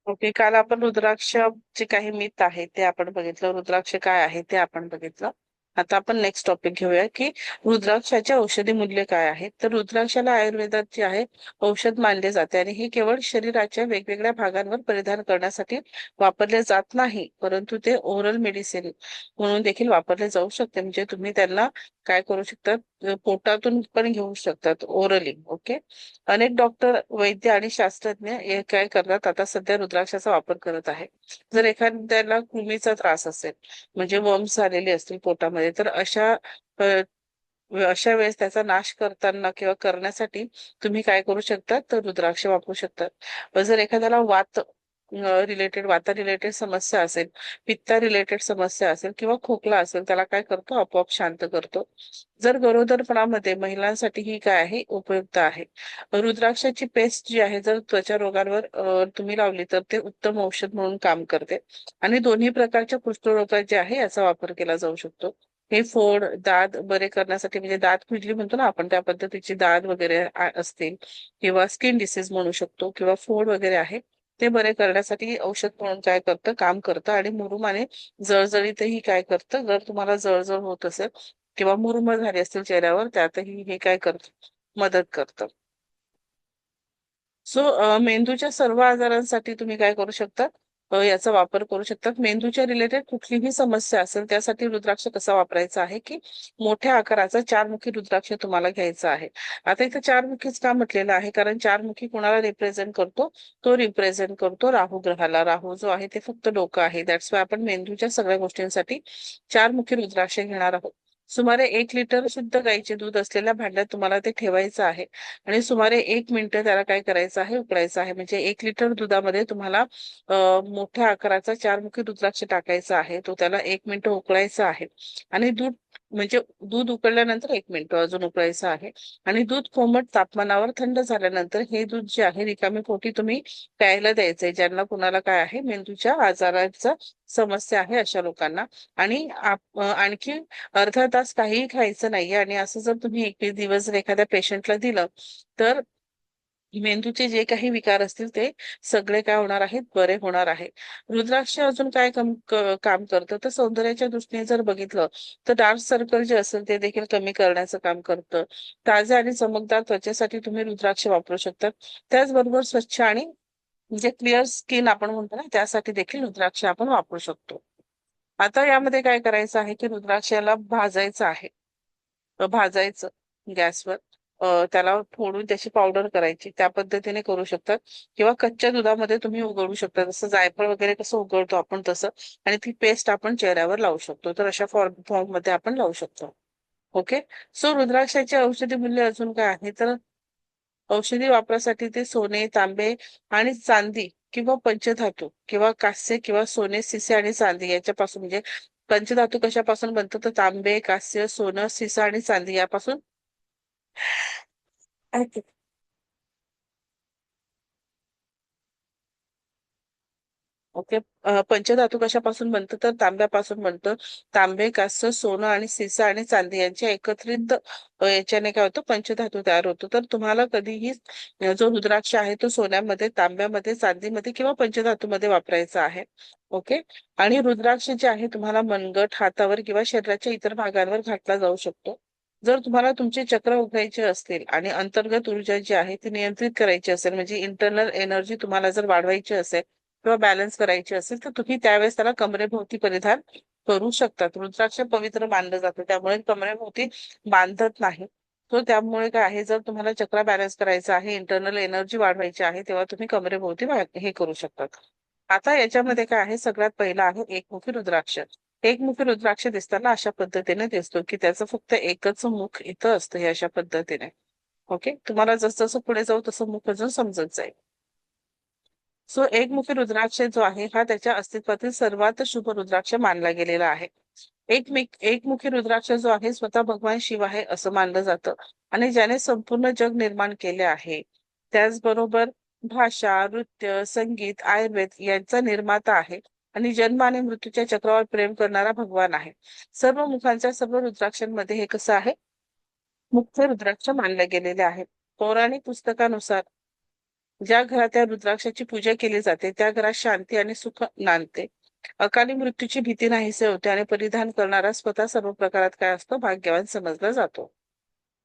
Okay, काल आपण रुद्राक्षचे काही मिथ आहे ते आपण बघितलं. रुद्राक्ष काय आहे ते आपण बघितलं. आता आपण नेक्स्ट टॉपिक घेऊया की रुद्राक्षाचे औषधी मूल्य काय आहे. तर रुद्राक्षाला आयुर्वेदात जे आहे औषध मानले जाते आणि हे केवळ शरीराच्या वेगवेगळ्या भागांवर परिधान करण्यासाठी वापरले जात नाही, परंतु ते ओरल मेडिसिन म्हणून देखील वापरले जाऊ शकते. म्हणजे तुम्ही त्यांना काय करू शकतात, पोटातून पण घेऊ शकतात ओरली. ओके. अनेक डॉक्टर, वैद्य आणि शास्त्रज्ञ हे काय करतात, आता सध्या रुद्राक्षाचा वापर करत आहे. जर एखाद्याला कृमीचा त्रास असेल, म्हणजे वर्म्स झालेले असतील पोटामध्ये, तर अशा वेळेस त्याचा नाश करताना किंवा करण्यासाठी तुम्ही काय करू शकता, तर रुद्राक्ष वापरू शकतात. जर एखाद्याला वाता रिलेटेड समस्या असेल, पित्ता रिलेटेड समस्या असेल किंवा खोकला असेल, त्याला काय करतो, आपोआप शांत करतो. जर गरोदरपणामध्ये महिलांसाठी ही काय आहे, उपयुक्त आहे. रुद्राक्षाची पेस्ट जी आहे, जर त्वचा रोगांवर तुम्ही लावली तर ते उत्तम औषध म्हणून काम करते. आणि दोन्ही प्रकारच्या कुष्ठरोगात जे आहे याचा वापर केला जाऊ शकतो. हे फोड, दात बरे करण्यासाठी, म्हणजे दात खुजली म्हणतो ना आपण, त्या पद्धतीची दात वगैरे असतील, किंवा स्किन डिसीज म्हणू शकतो, किंवा फोड वगैरे आहे, ते बरे करण्यासाठी औषध म्हणून काय करतं, काम करतं. आणि मुरुम आणि जळजळीतही काय करतं, जर तुम्हाला जळजळ होत असेल किंवा मुरुम झाली असतील चेहऱ्यावर, त्यातही हे काय करतं, मदत करतं. सो मेंदूच्या सर्व आजारांसाठी तुम्ही काय करू शकता, याचा वापर करू शकतात. मेंदूच्या रिलेटेड कुठलीही समस्या असेल त्यासाठी रुद्राक्ष कसा वापरायचा आहे, की मोठ्या आकाराचा चारमुखी रुद्राक्ष तुम्हाला घ्यायचा आहे. आता इथं चारमुखीच का म्हटलेलं आहे, कारण चारमुखी कोणाला रिप्रेझेंट करतो, तो रिप्रेझेंट करतो राहू ग्रहाला. राहू जो आहे ते फक्त डोकं आहे. दॅट्स वाय आपण मेंदूच्या सगळ्या गोष्टींसाठी चारमुखी रुद्राक्ष घेणार आहोत. सुमारे 1 लिटर शुद्ध गाईचे दूध असलेल्या भांड्यात तुम्हाला ते ठेवायचं आहे. आणि सुमारे 1 मिनिट त्याला काय करायचं आहे, उकळायचं आहे. म्हणजे 1 लिटर दुधामध्ये तुम्हाला मोठ्या आकाराचा चारमुखी रुद्राक्ष टाकायचा आहे. तो त्याला 1 मिनिट उकळायचा आहे. आणि म्हणजे दूध उकळल्यानंतर 1 मिनिट अजून उकळायचं आहे. आणि दूध कोमट तापमानावर थंड झाल्यानंतर हे दूध जे आहे रिकामी पोटी तुम्ही प्यायला द्यायचंय, ज्यांना कुणाला काय आहे, मेंदूच्या आजाराचा समस्या आहे अशा लोकांना. आणि आणखी अर्धा तास काहीही खायचं नाहीये. आणि असं जर तुम्ही 21 दिवस जर एखाद्या पेशंटला दिलं, तर मेंदूचे जे काही विकार असतील ते सगळे काय होणार आहेत, बरे होणार आहे. रुद्राक्ष अजून काय काम करतं, तर सौंदर्याच्या दृष्टीने जर बघितलं तर डार्क सर्कल जे असेल ते देखील कमी करण्याचं काम करतं. ताज्या आणि चमकदार त्वचेसाठी तुम्ही रुद्राक्ष वापरू शकतात. त्याचबरोबर स्वच्छ आणि म्हणजे क्लिअर स्किन आपण म्हणतो ना, त्यासाठी देखील रुद्राक्ष आपण वापरू शकतो. आता यामध्ये काय करायचं आहे, की रुद्राक्षाला भाजायचं आहे. भाजायचं गॅसवर. त्याला फोडून त्याची पावडर करायची, त्या पद्धतीने करू शकतात. किंवा कच्च्या दुधामध्ये तुम्ही उघडू शकता, जसं जायफळ वगैरे कसं उघडतो आपण तसं. आणि ती पेस्ट आपण चेहऱ्यावर लावू शकतो. तर अशा फॉर्म मध्ये आपण लावू शकतो. ओके. सो रुद्राक्षाचे औषधी मूल्य अजून काय आहे, तर औषधी वापरासाठी ते सोने, तांबे आणि चांदी किंवा पंचधातू किंवा कांस्य किंवा सोने, सिसे आणि चांदी याच्यापासून, म्हणजे पंचधातू कशापासून बनतं, तर तांबे, कांस्य, सोनं, सिसा आणि चांदी यापासून. ओके. पंचधातू कशापासून बनतं, तर तांब्यापासून बनतं. तांबे, कांस्य, सोनं आणि सिसा आणि चांदी यांच्या एकत्रित याच्याने काय होतं, पंचधातू तयार होतो. तर तुम्हाला कधीही जो रुद्राक्ष आहे तो सोन्यामध्ये, तांब्यामध्ये, चांदीमध्ये किंवा पंचधातूमध्ये वापरायचा आहे. ओके. आणि रुद्राक्ष जे आहे तुम्हाला मनगट, हातावर किंवा शरीराच्या इतर भागांवर घातला जाऊ शकतो. जर तुम्हाला तुमचे चक्र उघडायचे असतील आणि अंतर्गत ऊर्जा जी आहे ती नियंत्रित करायची असेल, म्हणजे इंटरनल एनर्जी तुम्हाला जर वाढवायची असेल किंवा बॅलन्स करायची असेल, तर तुम्ही त्यावेळेस त्याला कमरेभोवती परिधान करू शकतात. रुद्राक्ष पवित्र मानलं जातं, त्यामुळे कमरेभोवती बांधत नाही. तो त्यामुळे काय आहे, जर तुम्हाला चक्र बॅलन्स करायचा आहे, इंटरनल एनर्जी वाढवायची आहे, तेव्हा तुम्ही कमरेभोवती हे करू शकतात. आता याच्यामध्ये काय आहे, सगळ्यात पहिला आहे एकमुखी रुद्राक्ष. एकमुखी रुद्राक्ष दिसताना अशा पद्धतीने दिसतो, की त्याचं फक्त एकच मुख इथं असतं, हे अशा पद्धतीने. ओके. तुम्हाला जसं जसं पुढे जाऊ तसं मुख अजून समजत जाईल. सो एकमुखी रुद्राक्ष जो आहे हा त्याच्या अस्तित्वातील सर्वात शुभ रुद्राक्ष मानला गेलेला आहे. एकमुखी रुद्राक्ष जो आहे स्वतः भगवान शिव आहे असं मानलं जातं. आणि ज्याने संपूर्ण जग निर्माण केले आहे. त्याचबरोबर भाषा, नृत्य, संगीत, आयुर्वेद यांचा निर्माता आहे. आणि जन्म आणि मृत्यूच्या चक्रावर प्रेम करणारा भगवान आहे. सर्व मुखांच्या सर्व रुद्राक्षांमध्ये हे कसं आहे, मुख्य रुद्राक्ष मानले गेलेले आहे. पौराणिक पुस्तकानुसार ज्या घरात त्या रुद्राक्षाची पूजा केली जाते त्या घरात शांती आणि सुख नांदते. अकाली मृत्यूची भीती नाहीसे होते आणि परिधान करणारा स्वतः सर्व प्रकारात काय असतो, भाग्यवान समजला जातो.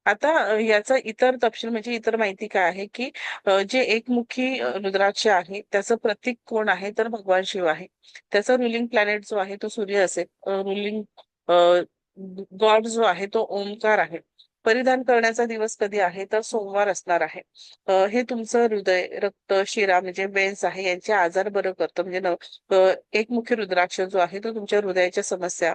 आता याचा इतर तपशील म्हणजे इतर माहिती काय आहे की जे एकमुखी रुद्राक्ष आहे त्याचं प्रतीक कोण आहे, तर भगवान शिव आहे. त्याचा रुलिंग प्लॅनेट जो आहे तो सूर्य असेल. रुलिंग गॉड जो आहे तो ओमकार आहे. परिधान करण्याचा दिवस कधी आहे, तर सोमवार असणार आहे. हे तुमचं हृदय, रक्त, शिरा म्हणजे वेन्स आहे यांचे आजार बरं करतं. म्हणजे एकमुखी रुद्राक्ष जो आहे तो तुमच्या हृदयाच्या समस्या,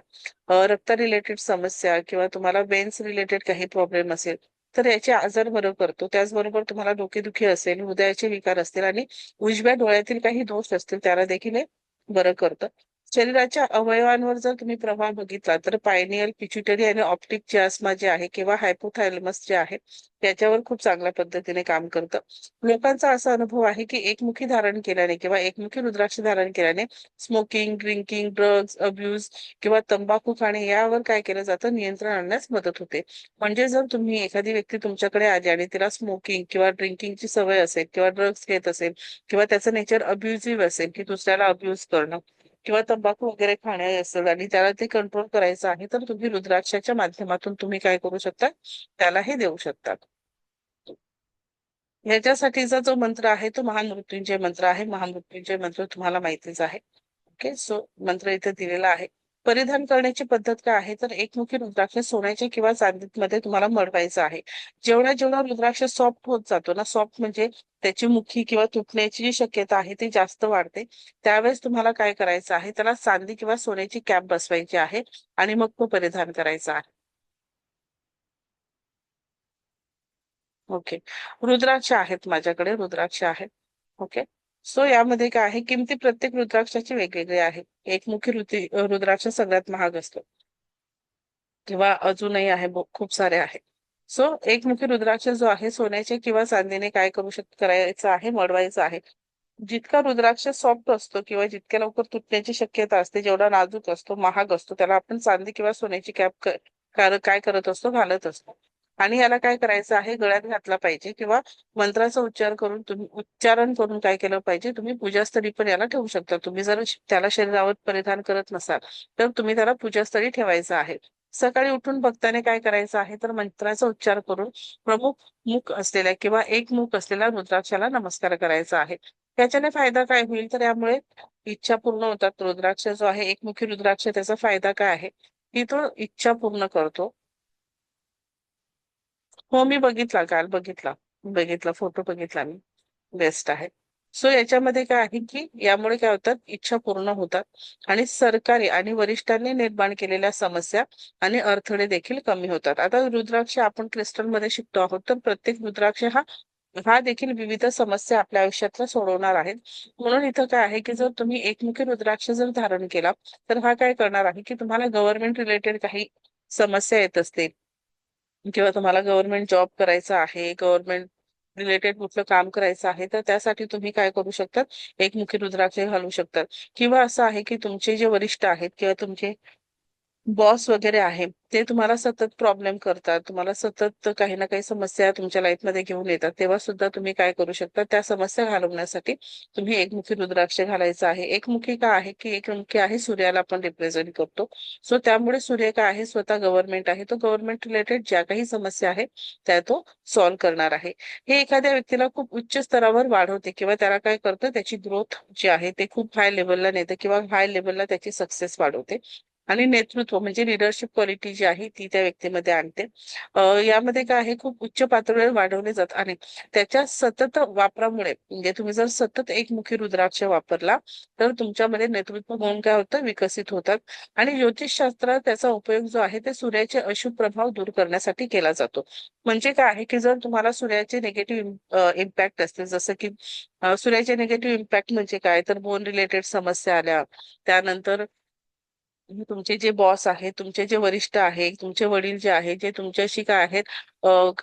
रक्त रिलेटेड समस्या किंवा तुम्हाला वेन्स रिलेटेड काही प्रॉब्लेम असेल तर याचे आजार बरं करतो. त्याचबरोबर तुम्हाला डोकेदुखी असेल, हृदयाचे विकार असतील आणि उजव्या डोळ्यातील काही दोष असतील त्याला देखील हे बरं करतं. शरीराच्या अवयवांवर जर तुम्ही प्रभाव बघितला तर पायनियल, पिच्युटरी आणि ऑप्टिक चियास्मा जे आहे किंवा हायपोथायलमस जे आहे त्याच्यावर खूप चांगल्या पद्धतीने काम करतं. लोकांचा असा अनुभव आहे की एकमुखी धारण केल्याने किंवा एकमुखी रुद्राक्ष धारण केल्याने स्मोकिंग, ड्रिंकिंग, ड्रग्ज, अब्यूज किंवा तंबाखू खाणे यावर काय केलं जातं, नियंत्रण आणण्यास मदत होते. म्हणजे जर तुम्ही एखादी व्यक्ती तुमच्याकडे आली आणि तिला स्मोकिंग किंवा ड्रिंकिंगची सवय असेल किंवा ड्रग्ज घेत असेल किंवा त्याचं नेचर अब्युझिव्ह असेल की दुसऱ्याला अब्यूज करणं किंवा तंबाखू वगैरे खाणे असेल आणि त्याला ते कंट्रोल करायचं आहे, तर तुम्ही रुद्राक्षाच्या माध्यमातून तुम्ही काय करू शकता, त्याला हे देऊ शकता. ह्याच्यासाठीचा जो मंत्र आहे तो महामृत्युंजय मंत्र आहे. महामृत्युंजय मंत्र तुम्हाला माहितीच आहे. ओके, सो मंत्र इथे दिलेला आहे. परिधान करण्याची पद्धत काय आहे, तर एकमुखी रुद्राक्ष सोन्याच्या किंवा चांदीमध्ये तुम्हाला मढवायचं आहे. जेवढा जेवढा रुद्राक्ष सॉफ्ट होत जातो ना, सॉफ्ट म्हणजे त्याची मुखी किंवा तुटण्याची जी शक्यता आहे ती जास्त वाढते. त्यावेळेस तुम्हाला काय करायचं आहे, त्याला चांदी किंवा सोन्याची कॅप बसवायची आहे आणि मग तो परिधान करायचा आहे. ओके, रुद्राक्ष आहेत माझ्याकडे, रुद्राक्ष आहेत. ओके, सो यामध्ये काय आहे, किमती प्रत्येक रुद्राक्षाची वेगवेगळी आहे. एकमुखी रुद्राक्ष सगळ्यात महाग असतो किंवा अजूनही आहे, खूप सारे आहेत. सो एकमुखी रुद्राक्ष जो आहे सोन्याचे किंवा चांदीने काय करायचं आहे, मळवायचं आहे. जितका रुद्राक्ष सॉफ्ट असतो किंवा जितक्या लवकर तुटण्याची शक्यता असते, जेवढा नाजूक असतो, महाग असतो, त्याला आपण चांदी किंवा सोन्याची कॅप काय करत असतो, घालत असतो. आणि याला काय करायचं आहे, गळ्यात घातला पाहिजे किंवा मंत्राचा उच्चार करून तुम्ही उच्चारण करून काय केलं पाहिजे, तुम्ही पूजास्थळी पण याला ठेवू शकता. तुम्ही जर त्याला शरीरावर परिधान करत नसाल तर तुम्ही त्याला पूजास्थळी ठेवायचं आहे. सकाळी उठून भक्ताने काय करायचं आहे, तर मंत्राचा उच्चार करून प्रमुख मुख असलेल्या किंवा एक मुख असलेल्या रुद्राक्षाला नमस्कार करायचा आहे. त्याच्याने फायदा काय होईल, तर यामुळे इच्छा पूर्ण होतात. रुद्राक्ष जो आहे एकमुखी रुद्राक्ष, त्याचा फायदा काय आहे की तो इच्छा पूर्ण करतो. हो, मी बघितला, काल बघितला. बघितला फोटो, बघितला मी. बेस्ट आहे. सो याच्यामध्ये काय आहे की यामुळे काय होतात, इच्छा पूर्ण होतात आणि सरकारी आणि वरिष्ठांनी निर्माण केलेल्या समस्या आणि अडथळे देखील कमी होतात. आता रुद्राक्ष आपण क्रिस्टलमध्ये शिकतो आहोत, तर प्रत्येक रुद्राक्ष हा हा देखील विविध समस्या आपल्या आयुष्यातल्या सोडवणार आहेत. म्हणून इथं काय आहे की जर तुम्ही एकमुखी रुद्राक्ष जर धारण केला तर हा काय करणार आहे की तुम्हाला गव्हर्नमेंट रिलेटेड काही समस्या येत असतील किंवा तुम्हाला गव्हर्नमेंट जॉब करायचा आहे, गव्हर्नमेंट रिलेटेड कुठलं काम करायचं आहे, तर त्यासाठी तुम्ही काय करू शकतात, एकमुखी रुद्राक्ष घालू शकतात. किंवा असं आहे की तुमचे जे वरिष्ठ आहेत किंवा तुमचे बॉस वगैरे आहे ते तुम्हाला सतत प्रॉब्लेम करतात, तुम्हाला सतत काही ना काही समस्या तुमच्या लाईफमध्ये घेऊन येतात, तेव्हा सुद्धा तुम्ही काय करू शकता, त्या समस्या घालवण्यासाठी तुम्ही एकमुखी रुद्राक्ष घालायचं आहे. एकमुखी का आहे की एकमुखी आहे सूर्याला आपण रिप्रेझेंट करतो. सो त्यामुळे सूर्य काय आहे, स्वतः गव्हर्नमेंट आहे, तो गव्हर्नमेंट रिलेटेड ज्या काही समस्या आहेत त्या तो सॉल्व्ह करणार आहे. हे एखाद्या व्यक्तीला खूप उच्च स्तरावर वाढवते किंवा त्याला काय करतं, त्याची ग्रोथ जी आहे ते खूप हाय लेवलला नेते किंवा हाय लेवलला त्याची सक्सेस वाढवते. आणि नेतृत्व म्हणजे लिडरशिप क्वालिटी जी आहे ती त्या व्यक्तीमध्ये आणते. यामध्ये काय आहे, खूप उच्च पातळीवर वाढवले जातात आणि त्याच्या सतत वापरामुळे म्हणजे तुम्ही जर सतत एकमुखी रुद्राक्ष वापरला तर तुमच्यामध्ये नेतृत्व गुण काय होतं, विकसित होतात. आणि ज्योतिषशास्त्रात त्याचा उपयोग जो आहे ते सूर्याचे अशुभ प्रभाव दूर करण्यासाठी केला जातो. म्हणजे काय आहे की जर तुम्हाला सूर्याचे निगेटिव्ह इम्पॅक्ट असतील, जसं की सूर्याचे निगेटिव्ह इम्पॅक्ट म्हणजे काय, तर बोन रिलेटेड समस्या आल्या, त्यानंतर तुमचे जे बॉस आहेत, तुमचे जे वरिष्ठ आहेत, तुमचे वडील जे आहेत, जे तुमच्याशी काय आहेत,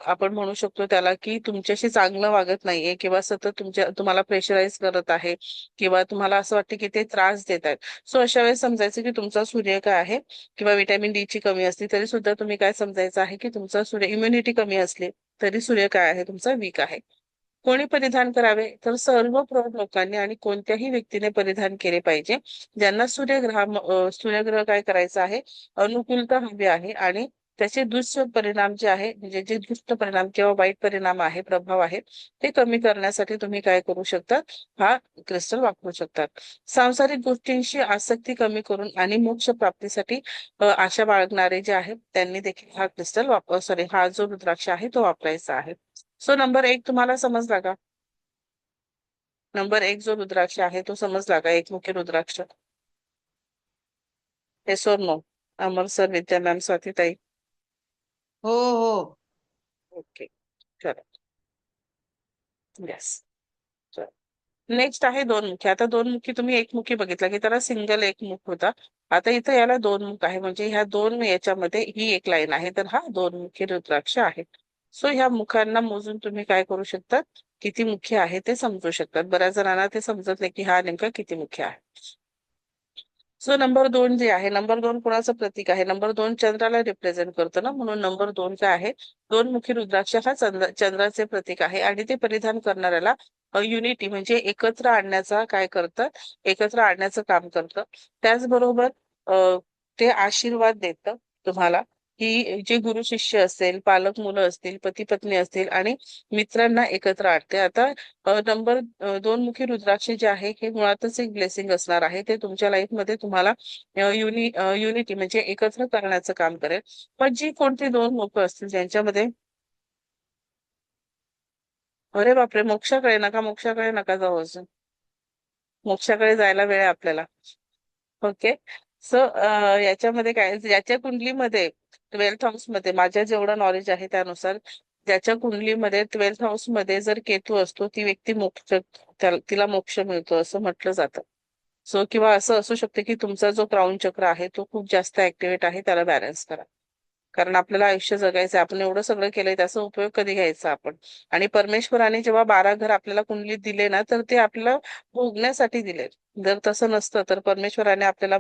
आपण म्हणू शकतो त्याला की तुमच्याशी चांगलं वागत नाहीये किंवा सतत तुम्हाला प्रेशराईज करत आहे किंवा तुम्हाला असं वाटतं की ते त्रास देत आहेत. सो अशा वेळेस समजायचं की तुमचा सूर्य काय आहे किंवा विटॅमिन डी ची कमी असली तरी सुद्धा तुम्ही काय समजायचं आहे की तुमचा सूर्य इम्युनिटी कमी असली तरी सूर्य काय आहे, तुमचा वीक आहे. कोणी परिधान करावे तर सर्व प्रौढ लोकांनी आणि कोणत्याही व्यक्तीने परिधान केले पाहिजे ज्यांना सूर्यग्रह काय करायचा आहे, अनुकूलता हवी आहे आणि त्याचे दुष्परिणाम जे आहे म्हणजे जे दुष्ट परिणाम किंवा वाईट परिणाम आहे, प्रभाव आहे, ते कमी करण्यासाठी तुम्ही काय करू शकता, हा क्रिस्टल वापरू शकतात. सांसारिक गोष्टींशी आसक्ती कमी करून आणि मोक्ष प्राप्तीसाठी आशा बाळगणारे जे आहेत त्यांनी देखील हा क्रिस्टल हा जो रुद्राक्ष आहे तो वापरायचा आहे. सो नंबर एक तुम्हाला समजला का? नंबर एक जो रुद्राक्ष आहे तो समजला का, एकमुखी रुद्राक्ष? येस और नो? अमर सर, विद्या मॅम, स्वाती ताई? हो हो. ओके, चला. येस. नेक्स्ट आहे दोन मुखी. आता दोन मुखी तुम्ही एकमुखी बघितला की त्याला सिंगल एक मुख होता. आता इथं याला दोन मुख आहे म्हणजे ह्या दोन याच्यामध्ये ही एक लाईन आहे तर हा दोन मुखी रुद्राक्ष आहे. सो ह्या मुखांना मोजून तुम्ही काय करू शकतात, किती मुखी आहे ते समजू शकतात. बऱ्याच जणांना ते समजत नाही की हा नेमका किती मुखी आहे. सो नंबर दोन जे आहे, नंबर दोन कोणाचं प्रतीक आहे? नंबर दोन चंद्राला रिप्रेझेंट करतो ना, म्हणून नंबर दोन काय आहे, दोन मुखी रुद्राक्ष हा चंद्राचे प्रतीक आहे आणि ते परिधान करणाऱ्याला युनिटी म्हणजे एकत्र आणण्याचा काय करतं, एकत्र आणण्याचं काम करतं. त्याचबरोबर ते आशीर्वाद देतं तुम्हाला की जे गुरु शिष्य असेल, पालक मुलं असतील, पती पत्नी असतील आणि मित्रांना एकत्र आणते. आता नंबर दोन मुखी रुद्राक्ष जे आहे हे मुळातच एक ब्लेसिंग असणार आहे. ते तुमच्या लाईफ मध्ये तुम्हाला युनिटी म्हणजे एकत्र करण्याचं काम करेल. पण जी कोणती दोन लोक असतील ज्यांच्यामध्ये, अरे बापरे, मोक्षाकडे नका जाऊ अजून, मोक्षाकडे जायला वेळ आहे आपल्याला. ओके. सो याच्यामध्ये काय, याच्या कुंडलीमध्ये 12th हाऊस मध्ये माझ्या जेवढं नॉलेज आहे त्यानुसार ज्याच्या कुंडलीमध्ये 12th हाऊस मध्ये जर केतू असतो ती व्यक्ती तिला मोक्ष मिळतो असं म्हटलं जातं. सो किंवा असं असू शकतं की तुमचा जो क्राऊन चक्र आहे तो खूप जास्त ऍक्टिव्हेट आहे, त्याला बॅलन्स करा. कारण आपल्याला आयुष्य जगायचं, आपण एवढं सगळं केलंय त्याचा उपयोग कधी घ्यायचा आपण. आणि परमेश्वराने जेव्हा 12 घर आपल्याला कुंडलीत दिले ना तर ते आपल्याला भोगण्यासाठी दिले. जर तसं नसतं तर परमेश्वराने आपल्याला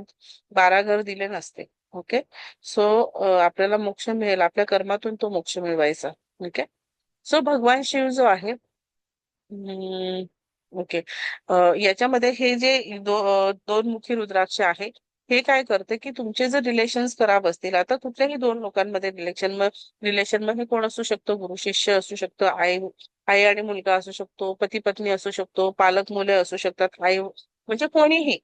12 घर दिले नसते. ओके. सो आपल्याला मोक्ष मिळेल, आपल्या कर्मातून तो मोक्ष मिळवायचा. ओके. सो भगवान शिव जो आहे, ओके, याच्यामध्ये हे जे दोन मुखी रुद्राक्ष आहे हे काय करते की तुमचे जर रिलेशन्स खराब असतील, आता कुठल्याही दोन लोकांमध्ये रिलेशन मग हे कोण असू शकतो, गुरु शिष्य असू शकतो, आई आई आणि मुलगा असू शकतो, पती पत्नी असू शकतो, पालक मुले असू शकतात, आई म्हणजे कोणीही,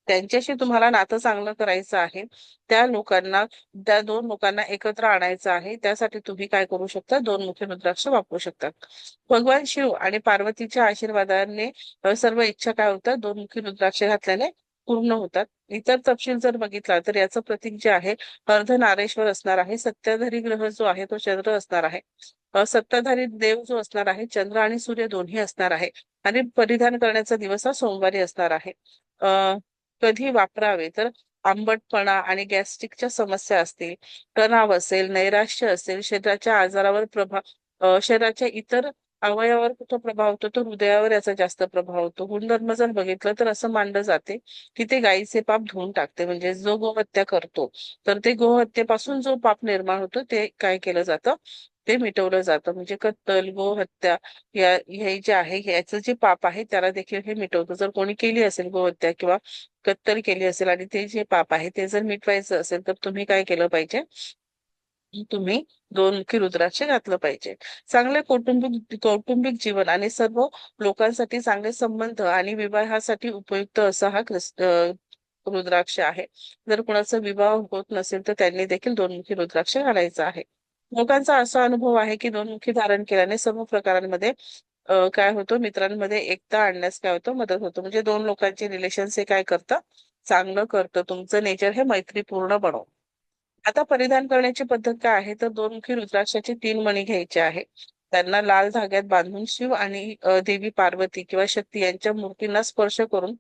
त्यांच्याशी तुम्हाला नातं चांगलं करायचं आहे. त्या लोकांना त्या दोन लोकांना एकत्र आणायचं आहे. त्यासाठी तुम्ही काय करू शकता, दोन मुखी रुद्राक्ष वापरू शकता. भगवान शिव आणि पार्वतीच्या आशीर्वादाने सर्व इच्छा काय होतात, दोन मुखी रुद्राक्ष घातल्याने पूर्ण होतात. इतर तपशील जर बघितला तर याचं प्रतीक जे आहे अर्धनारेश्वर असणार आहे. सत्ताधारी ग्रह जो आहे तो चंद्र असणार आहे. सत्ताधारी देव जो असणार आहे चंद्र आणि सूर्य दोन्ही असणार आहे. आणि परिधान करण्याचा दिवस हा सोमवारी असणार आहे. कधी वापरावे तर आंबटपणा आणि गॅस्ट्रिकच्या समस्या असतील, तणाव असेल, नैराश्य असेल, शरीराच्या इतर अवयवावर कुठं प्रभाव होतो तो हृदयावर याचा जास्त प्रभाव होतो. गुणधर्म जर बघितलं तर असं मानलं जाते की ते गायीचे पाप धुवून टाकते. म्हणजे जो गोहत्या करतो तर ते गोहत्येपासून जो पाप निर्माण होतो ते काय केलं जातं, ते मिटवलं जातं. म्हणजे कत्तल, गोहत्या हे जे आहे ह्याचं जे पाप आहे त्याला देखील हे मिटवतं. जर कोणी केली असेल गोहत्या किंवा कत्तल केली असेल आणि ते जे पाप आहे ते जर मिटवायचं असेल तर तुम्ही काय केलं पाहिजे, तुम्ही दोन मुखी रुद्राक्ष घातलं पाहिजे. चांगले कौटुंबिक जीवन आणि सर्व लोकांसाठी चांगले संबंध आणि विवाहासाठी उपयुक्त असा हा रुद्राक्ष आहे. जर कुणाचा विवाह होत नसेल तर त्यांनी देखील दोन मुखी रुद्राक्ष घालायचा आहे. लोकांचा असा अनुभव आहे की दोन मुखी धारण केल्याने सर्व प्रकारांमध्ये काय होतं, मित्रांमध्ये एकता आणण्यास काय होतं, मदत होतो. म्हणजे दोन लोकांचे रिलेशन्स हे काय करतं, चांगलं करतं. तुमचं नेचर हे मैत्रीपूर्ण बनव. आता परिधान करण्याची पद्धत काय आहे तर दोनमुखी रुद्राक्षाचे 3 मणी घ्यायचे आहे. त्यांना लाल धाग्यात बांधून शिव आणि देवी पार्वती किंवा शक्ती यांच्या मूर्तींना स्पर्श करून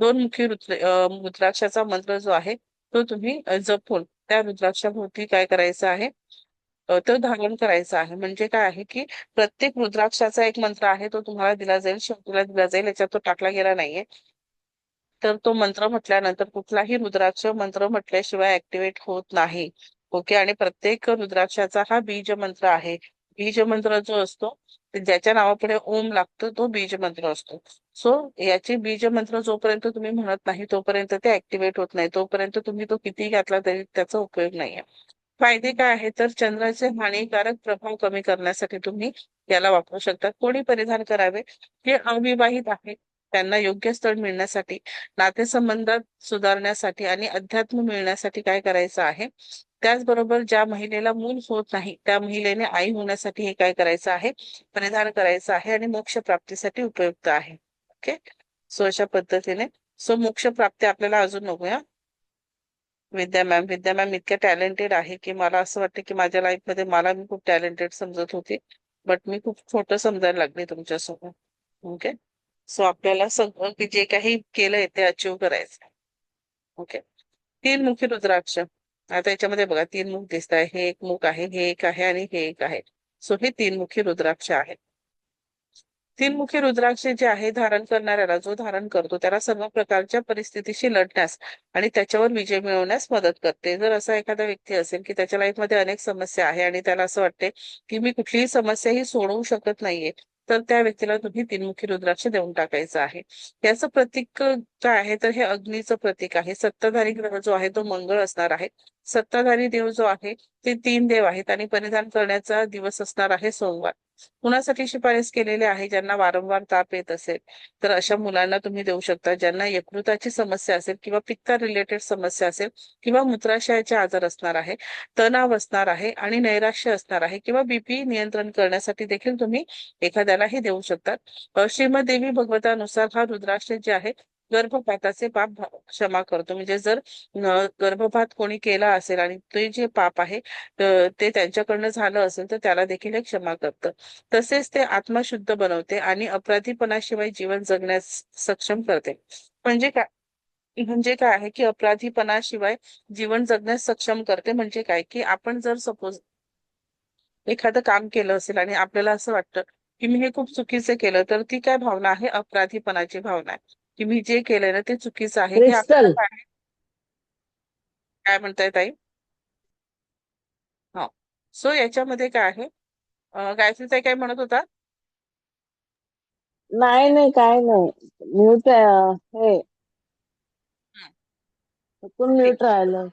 रुद्राक्षाचा मंत्र जो आहे तो तुम्ही जपून त्या रुद्राक्षाभोवती काय करायचं आहे, तो धारण करायचा आहे. म्हणजे काय आहे की प्रत्येक रुद्राक्षाचा एक मंत्र आहे तो तुम्हाला दिला जाईल, शेवटीला दिला जाईल, याच्यात तो टाकला गेला नाहीये. तर तो मंत्र म्हटल्यानंतर कुठलाही रुद्राक्ष मंत्र म्हटल्याशिवाय ऍक्टिव्हेट होत नाही. ओके. आणि प्रत्येक रुद्राक्षाचा हा बीज मंत्र आहे. बीज मंत्र जो असतो ते ज्याच्या नावापुढे ओम लागतो तो बीज मंत्र असतो. सो याचे बीज मंत्र जोपर्यंत तुम्ही म्हणत नाही तोपर्यंत ते ऍक्टिव्हेट होत नाही, तोपर्यंत तुम्ही तो किती घातला तरी त्याचा उपयोग नाहीये. फायदे काय आहे तर चंद्राचे हानिकारक प्रभाव कमी करण्यासाठी तुम्ही याला वापरू शकता. कोणी परिधान करावे? जे अविवाहित आहे त्यांना योग्य स्थळ मिळण्यासाठी, नातेसंबंधात सुधारण्यासाठी आणि अध्यात्म मिळण्यासाठी काय करायचं आहे. त्याचबरोबर ज्या महिलेला मूल होत नाही त्या महिलेने आई होण्यासाठी हे काय करायचं आहे, परिधान करायचं आहे आणि मोक्ष प्राप्तीसाठी उपयुक्त आहे. ओके, सो अशा पद्धतीने सो मोक्ष प्राप्ती आपल्याला अजून नको. विद्या मॅम इतक्या टॅलेंटेड आहे की मला असं वाटतं की माझ्या लाईफ मध्ये मला मी खूप टॅलेंटेड समजत होते, बट मी खूप छोटं समजायला लागले तुमच्यासोबत. ओके, सो आपल्याला सगळं की जे काही केलंय ते अचीव करायचं. ओके, तीन मुखी रुद्राक्ष. आता याच्यामध्ये बघा तीन मुख दिसत आहे, हे एक मुख आहे, हे एक आहे आणि हे एक आहे. सो हे तीन मुखी रुद्राक्ष आहे. तीनमुखी रुद्राक्ष जे आहे धारण करणाऱ्याला, जो धारण करतो त्याला सर्व प्रकारच्या परिस्थितीशी लढण्यास आणि त्याच्यावर विजय मिळवण्यास मदत करते. जर असा एखादा व्यक्ती असेल की त्याच्या लाईफमध्ये अनेक समस्या आहे आणि त्याला असं वाटते की मी कुठलीही समस्या ही सोडवू शकत नाहीये, तर त्या व्यक्तीला तुम्ही तीनमुखी रुद्राक्ष देऊन टाकायचं आहे. याचं प्रतीक काय आहे तर हे अग्नीचं प्रतीक आहे. सत्ताधारी ग्रह जो आहे तो मंगळ असणार आहे. सत्ताधारी देव जो आहे ते तीन देव आहेत आणि परिधान करण्याचा दिवस असणार आहे सोमवार. कुणासाठी शिफारस केलेली आहे? ज्यांना वारंवार ताप येत असेल तर अशा मुलांना तुम्ही देऊ शकता. ज्यांना यकृताची समस्या असेल किंवा पित्ता रिलेटेड समस्या असेल किंवा मूत्राशयाचे आजार असणार आहे, तणाव असणार आहे आणि नैराश्य असणार आहे किंवा बीपी नियंत्रण करण्यासाठी देखील तुम्ही एखाद्याला हे देऊ शकतात. श्रीमद देवी भगवतानुसार हा रुद्राक्ष जे आहे गर्भपाताचे पाप क्षमा करतो. म्हणजे जर गर्भपात कोणी केला असेल आणि ते जे पाप आहे ते त्यांच्याकडनं झालं असेल तर त्याला देखील हे क्षमा करतं. तसेच ते आत्मा शुद्ध बनवते आणि अपराधीपणाशिवाय जीवन जगण्यास सक्षम करते. म्हणजे काय? म्हणजे काय आहे की अपराधीपणाशिवाय जीवन जगण्यास सक्षम करते. म्हणजे काय की आपण जर सपोज एखादं काम केलं असेल आणि आपल्याला असं वाटतं की मी हे खूप चुकीचं केलं, तर ती काय भावना आहे? अपराधीपणाची भावना आहे की मी जे केलंय ना ते चुकीचं आहे. हे आपल्याला क्रिस्टल. काय म्हणताय ताई? हा, सो याच्यामध्ये काय आहे, गायत्री ताई काय म्हणत होता? नाही नाही काय नाही, म्यूट हे हं, चुकून ठीक. म्यूट राहिलं.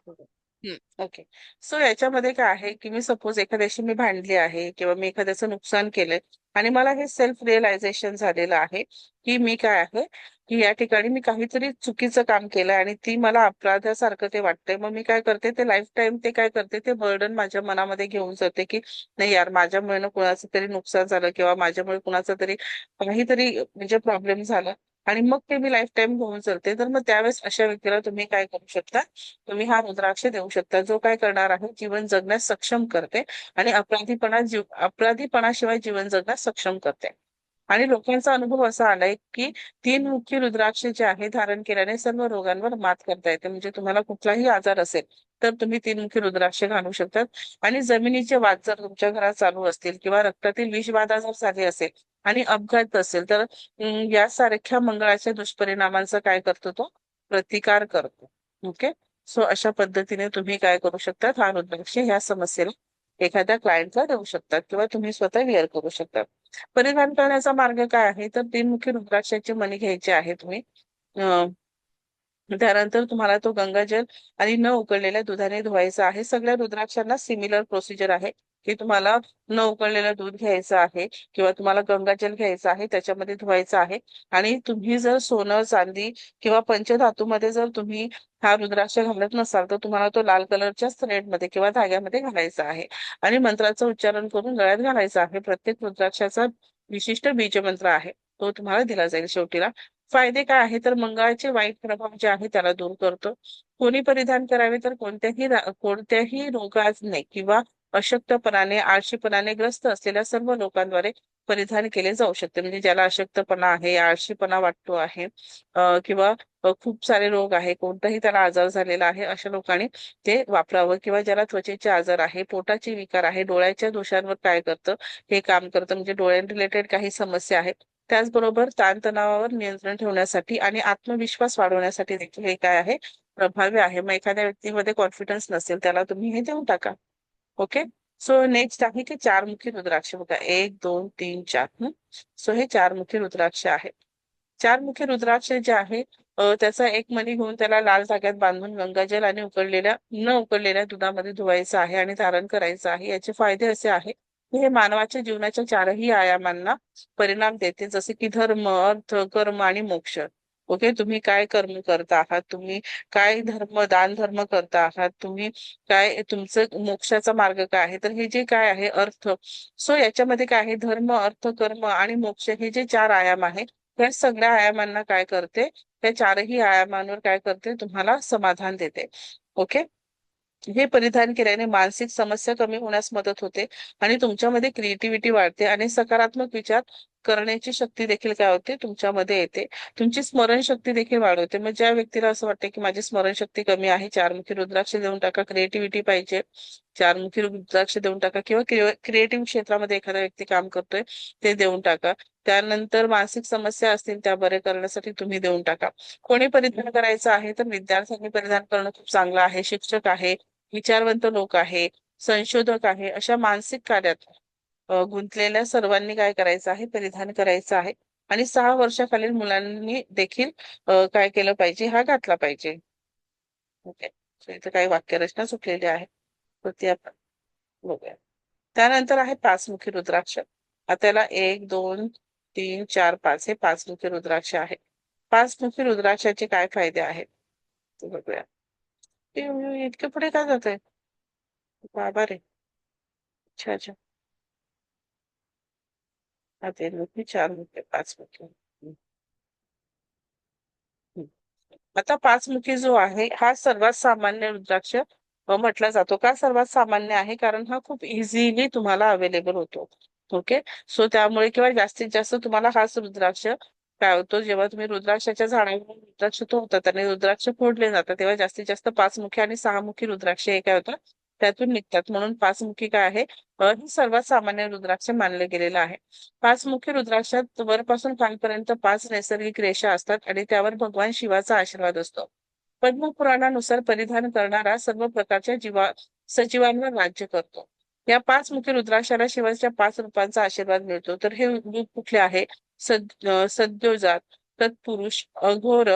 ओके, सो याच्यामध्ये काय आहे की मी सपोज एखाद्याशी मी भांडली आहे किंवा मी एखाद्याचं नुकसान केलंय आणि मला हे सेल्फ रिअलायझेशन झालेलं आहे की मी काय आहे की या ठिकाणी मी काहीतरी चुकीचं काम केलंय आणि ती मला अपराधासारखं ते वाटतंय. मग मी काय करते, ते लाईफ टाईम ते काय करते, ते बर्डन माझ्या मनामध्ये घेऊन जाते की नाही यार माझ्यामुळे ना कुणाचं तरी नुकसान झालं किंवा माझ्यामुळे कुणाचं तरी काहीतरी म्हणजे प्रॉब्लेम झाला आणि मग ते मी लाईफ टाईम घेऊन चालते. तर मग त्यावेळेस अशा व्यक्तीला तुम्ही काय करू शकता, तुम्ही हा रुद्राक्ष देऊ शकता, जो काय करणार आहे जीवन जगण्यास सक्षम करते आणि अपराधीपणाशिवाय जीवन जगण्यास सक्षम करते. आणि लोकांचा अनुभव असा आलाय की तीन मुख्य रुद्राक्ष जे आहे धारण केल्याने सर्व रोगांवर मात करता येते. म्हणजे तुम्हाला कुठलाही आजार असेल तर तुम्ही तीन मुखी रुद्राक्ष घालू शकतात. आणि जमिनीचे वाद जर तुमच्या घरात चालू असतील किंवा रक्तातील विषबाधा जर झाली असेल आणि अपघात असेल तर यासारख्या मंगळाच्या दुष्परिणामांचा काय करतो, तो प्रतिकार करतो. ओके, सो अशा पद्धतीने तुम्ही काय करू शकतात, हा रुद्राक्ष ह्या समस्येला एखाद्या क्लायंटला देऊ शकतात किंवा तुम्ही स्वतः वेअर करू शकता. परिधान करण्याचा मार्ग काय आहे तर तीनमुखी रुद्राक्षाचे मणी घ्यायचे आहे तुम्ही. त्यानंतर तुम्हाला तो गंगाजल आणि न उकळलेल्या दुधाने धुवायचा आहे. सगळ्या रुद्राक्षांना सिमिलर प्रोसिजर आहे की तुम्हाला न उकळलेलं दूध घ्यायचं आहे किंवा तुम्हाला गंगाजल घ्यायचं आहे, त्याच्यामध्ये धुवायचं आहे. आणि तुम्ही जर सोनं चांदी किंवा पंचधातूमध्ये जर तुम्ही हा रुद्राक्ष घालत नसाल तर तुम्हाला तो लाल कलरच्या थ्रेडमध्ये किंवा धाग्यामध्ये घालायचा आहे आणि मंत्राचं उच्चारण करून गळ्यात घालायचा आहे. प्रत्येक रुद्राक्षाचा विशिष्ट बीजमंत्र आहे, तो तुम्हाला दिला जाईल शेवटीला. फायदे काय आहे तर मंगळाचे वाईट प्रभाव जे आहे त्याला दूर करतो. कोणी परिधान करावे तर कोणत्याही रोगाने किंवा अशक्तपणाने आळशीपणाने ग्रस्त असलेल्या सर्व लोकांद्वारे परिधान केले जाऊ शकते. म्हणजे ज्याला अशक्तपणा आहे, आळशीपणा वाटतो आहे किंवा खूप सारे रोग आहे, कोणताही त्याला आजार झालेला आहे, अशा लोकांनी ते वापरावं. किंवा ज्याला त्वचेचे आजार आहे, पोटाचे विकार आहे, डोळ्याच्या दोषांवर काय करतं, हे काम करतं. म्हणजे डोळ्यां रिलेटेड काही समस्या आहेत. त्याचबरोबर ताणतणावावर नियंत्रण ठेवण्यासाठी आणि आत्मविश्वास वाढवण्यासाठी देखील हे काय आहे, प्रभावी आहे. मग एखाद्या व्यक्तीमध्ये कॉन्फिडन्स नसेल त्याला तुम्ही हे देऊन टाका. ओके, सो नेक्स्ट आहे की चारमुखी रुद्राक्ष. बघा 1 2 3 4. सो हे चारमुखी रुद्राक्ष आहे. चारमुखी रुद्राक्ष जे आहे त्याचा एक मणी घेऊन त्याला लाल धाग्यात बांधून गंगाजल आणि न उकळलेल्या दुधामध्ये धुवायचं आहे आणि धारण करायचं आहे. याचे फायदे असे आहे की हे मानवाच्या जीवनाच्या चारही आयामांना परिणाम देते, जसे की धर्म, अर्थ, कर्म आणि मोक्ष. ओके, तुम्ही काय कर्म करता आहात, तुम्ही काय दान धर्म करता आहात, तुम्ही काय, तुमचं मोक्षाचा मार्ग काय आहे, तर हे जे काय आहे अर्थ. सो याच्यामध्ये काय आहे, धर्म, अर्थ, कर्म आणि मोक्ष हे जे चार आयाम आहे, त्या सगळ्या आयामांना काय करते, त्या चारही आयामांवर काय करते, तुम्हाला समाधान देते. ओके, हे परिधान केल्याने मानसिक समस्या कमी होण्यास मदत होते आणि तुमच्यामध्ये क्रिएटिव्हिटी वाढते आणि सकारात्मक विचार करण्याची शक्ती देखील काय होते, तुमच्यामध्ये येते. तुमची स्मरणशक्ती देखील वाढवते. मग ज्या व्यक्तीला असं वाटतं की माझी स्मरणशक्ती कमी आहे, चारमुखी रुद्राक्ष देऊन टाका. क्रिएटिव्हिटी पाहिजे, चारमुखी रुद्राक्ष देऊन टाका. किंवा क्रिएटिव्ह क्षेत्रामध्ये एखादा व्यक्ती काम करतोय, ते देऊन टाका. त्यानंतर मानसिक समस्या असतील त्या बरे करण्यासाठी तुम्ही देऊन टाका. कोणी परिधान करायचं आहे तर विद्यार्थ्यांनी परिधान करणं खूप चांगलं आहे. शिक्षक आहे, विचारवंत लोक आहे, संशोधक आहे, अशा मानसिक कार्यात गुंतलेल्या सर्वांनी काय करायचं आहे, परिधान करायचं आहे. आणि 6 वर्षाखालील मुलांनी देखील काय केलं पाहिजे, हा घातला पाहिजे. ओके, इथे काही वाक्यरचना चुकलेली आहे, तर ती आपण बघूया. त्यानंतर आहे पाचमुखी रुद्राक्ष. आता याला 1 2 3 4 5 हे पाचमुखी रुद्राक्ष आहे. पाचमुखी रुद्राक्षाचे काय फायदे आहेत ते बघूया. इतके पुढे काय जात आहे बाबा रे. अच्छा अच्छा. हा 3 मुखी, 4 मुखी, 5 मुखी. आता पाचमुखी जो आहे हा सर्वात सामान्य रुद्राक्ष म्हटला जातो. का सर्वात सामान्य आहे, कारण हा खूप इझिली तुम्हाला अवेलेबल होतो. ओके, सो त्यामुळे किंवा जास्तीत जास्त तुम्हाला हाच रुद्राक्ष काय होतो, जेव्हा तुम्ही रुद्राक्षाच्या झाडावरून रुद्राक्ष तोडतात आणि रुद्राक्ष फोडले जातात, तेव्हा जास्तीत जास्त 5 मुखी आणि 6 मुखी रुद्राक्ष हे काय होतात, त्यातून निघतात. म्हणून 5 मुखी काय आहे, ही सर्वात सामान्य रुद्राक्ष मानले गेलेलं आहे. 5 मुखी रुद्राक्षात वरपासून खालपर्यंत 5 नैसर्गिक रेषा असतात आणि त्यावर भगवान शिवाचा आशीर्वाद असतो. पद्मपुराणानुसार परिधान करणारा सर्व प्रकारच्या सजीवांवर राज्य करतो. या 5 मुखी रुद्राक्षाला शिवाच्या 5 रूपांचा आशीर्वाद मिळतो. तर हे रूप कुठले आहे, सद्योजात, तत्पुरुष, अघोर,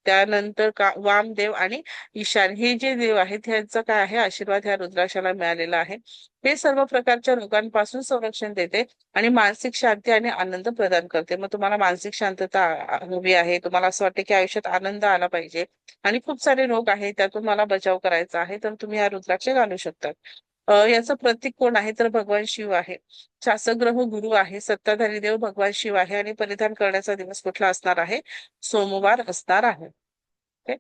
त्यानंतर वामदेव आणि ईशान, हे जे देव आहेत ह्यांचा काय आहे, आशीर्वाद ह्या रुद्राक्षाला मिळालेला आहे. हे सर्व प्रकारच्या रोगांपासून संरक्षण देते आणि मानसिक शांती आणि आनंद प्रदान करते. मग तुम्हाला मानसिक शांतता हवी आहे, तुम्हाला असं वाटतं की आयुष्यात आनंद आला पाहिजे आणि खूप सारे रोग आहेत त्यातून मला बचाव करायचा आहे, तर तुम्ही हा रुद्राक्ष घालू शकतात. याचं प्रतीक कोण आहे, तर भगवान शिव आहे. शासग्रह गुरु आहे. सत्ताधारी देव भगवान शिव आहे आणि परिधान करण्याचा दिवस कुठला असणार आहे, सोमवार असणार आहे. ओके,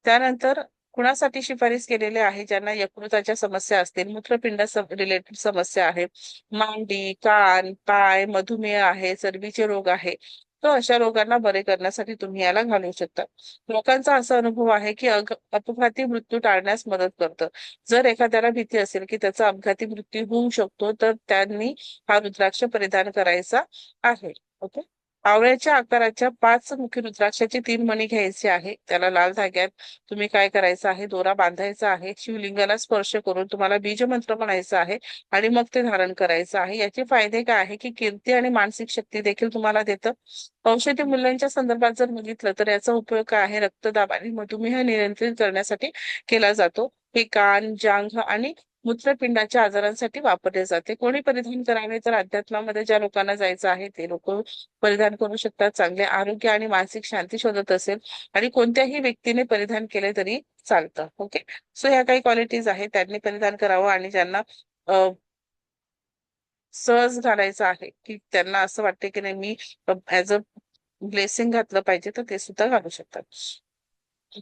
त्यानंतर कुणासाठी शिफारस केलेले आहे, ज्यांना यकृताच्या समस्या असतील, मूत्रपिंड रिलेटेड समस्या आहे, मांडी, कान, पाय, मधुमेह आहे, चरबीचे रोग आहे, तो अशा रोगांना बरे करण्यासाठी तुम्ही याला घालू शकता. लोकांचा असा अनुभव आहे की अपघाती मृत्यू टाळण्यास मदत करतं. जर एखाद्याला भीती असेल की त्याचा अपघाती मृत्यू होऊ शकतो, तर त्यांनी हा रुद्राक्ष परिधान करायचा आहे. ओके, आवळ्याच्या आकाराच्या 5 मुखी रुद्राक्षाचे 3 मणी घ्यायचे आहे. त्याला लाल धाग्यात तुम्ही काय करायचं आहे, दोरा बांधायचा आहे. शिवलिंगाला स्पर्श करून तुम्हाला बीजमंत्र म्हणायचा आहे आणि मग ते धारण करायचं आहे. याचे फायदे काय आहे की कीर्ती आणि मानसिक शक्ती देखील तुम्हाला देतं. औषधी मूल्यांच्या संदर्भात जर बघितलं तर याचा उपयोग काय आहे, रक्तदाब आणि मधुमेह नियंत्रित करण्यासाठी केला जातो. हे कान, जांघ आणि मूत्रपिंडाच्या आजारांसाठी वापरले जाते. कोणी परिधान करावे, तर अध्यात्मामध्ये ज्या लोकांना जायचं आहे ते लोक परिधान करू शकतात. चांगले आरोग्य आणि मानसिक शांती शोधत असेल आणि कोणत्याही व्यक्तीने परिधान केले तरी चालतं. ओके, सो ह्या काही क्वालिटीज आहेत, त्यांनी परिधान करावं. आणि ज्यांना सहज घालायचं आहे, की त्यांना असं वाटते की नाही मी ऍज अ ब्लेसिंग घातलं पाहिजे, तर ते सुद्धा घालू शकतात.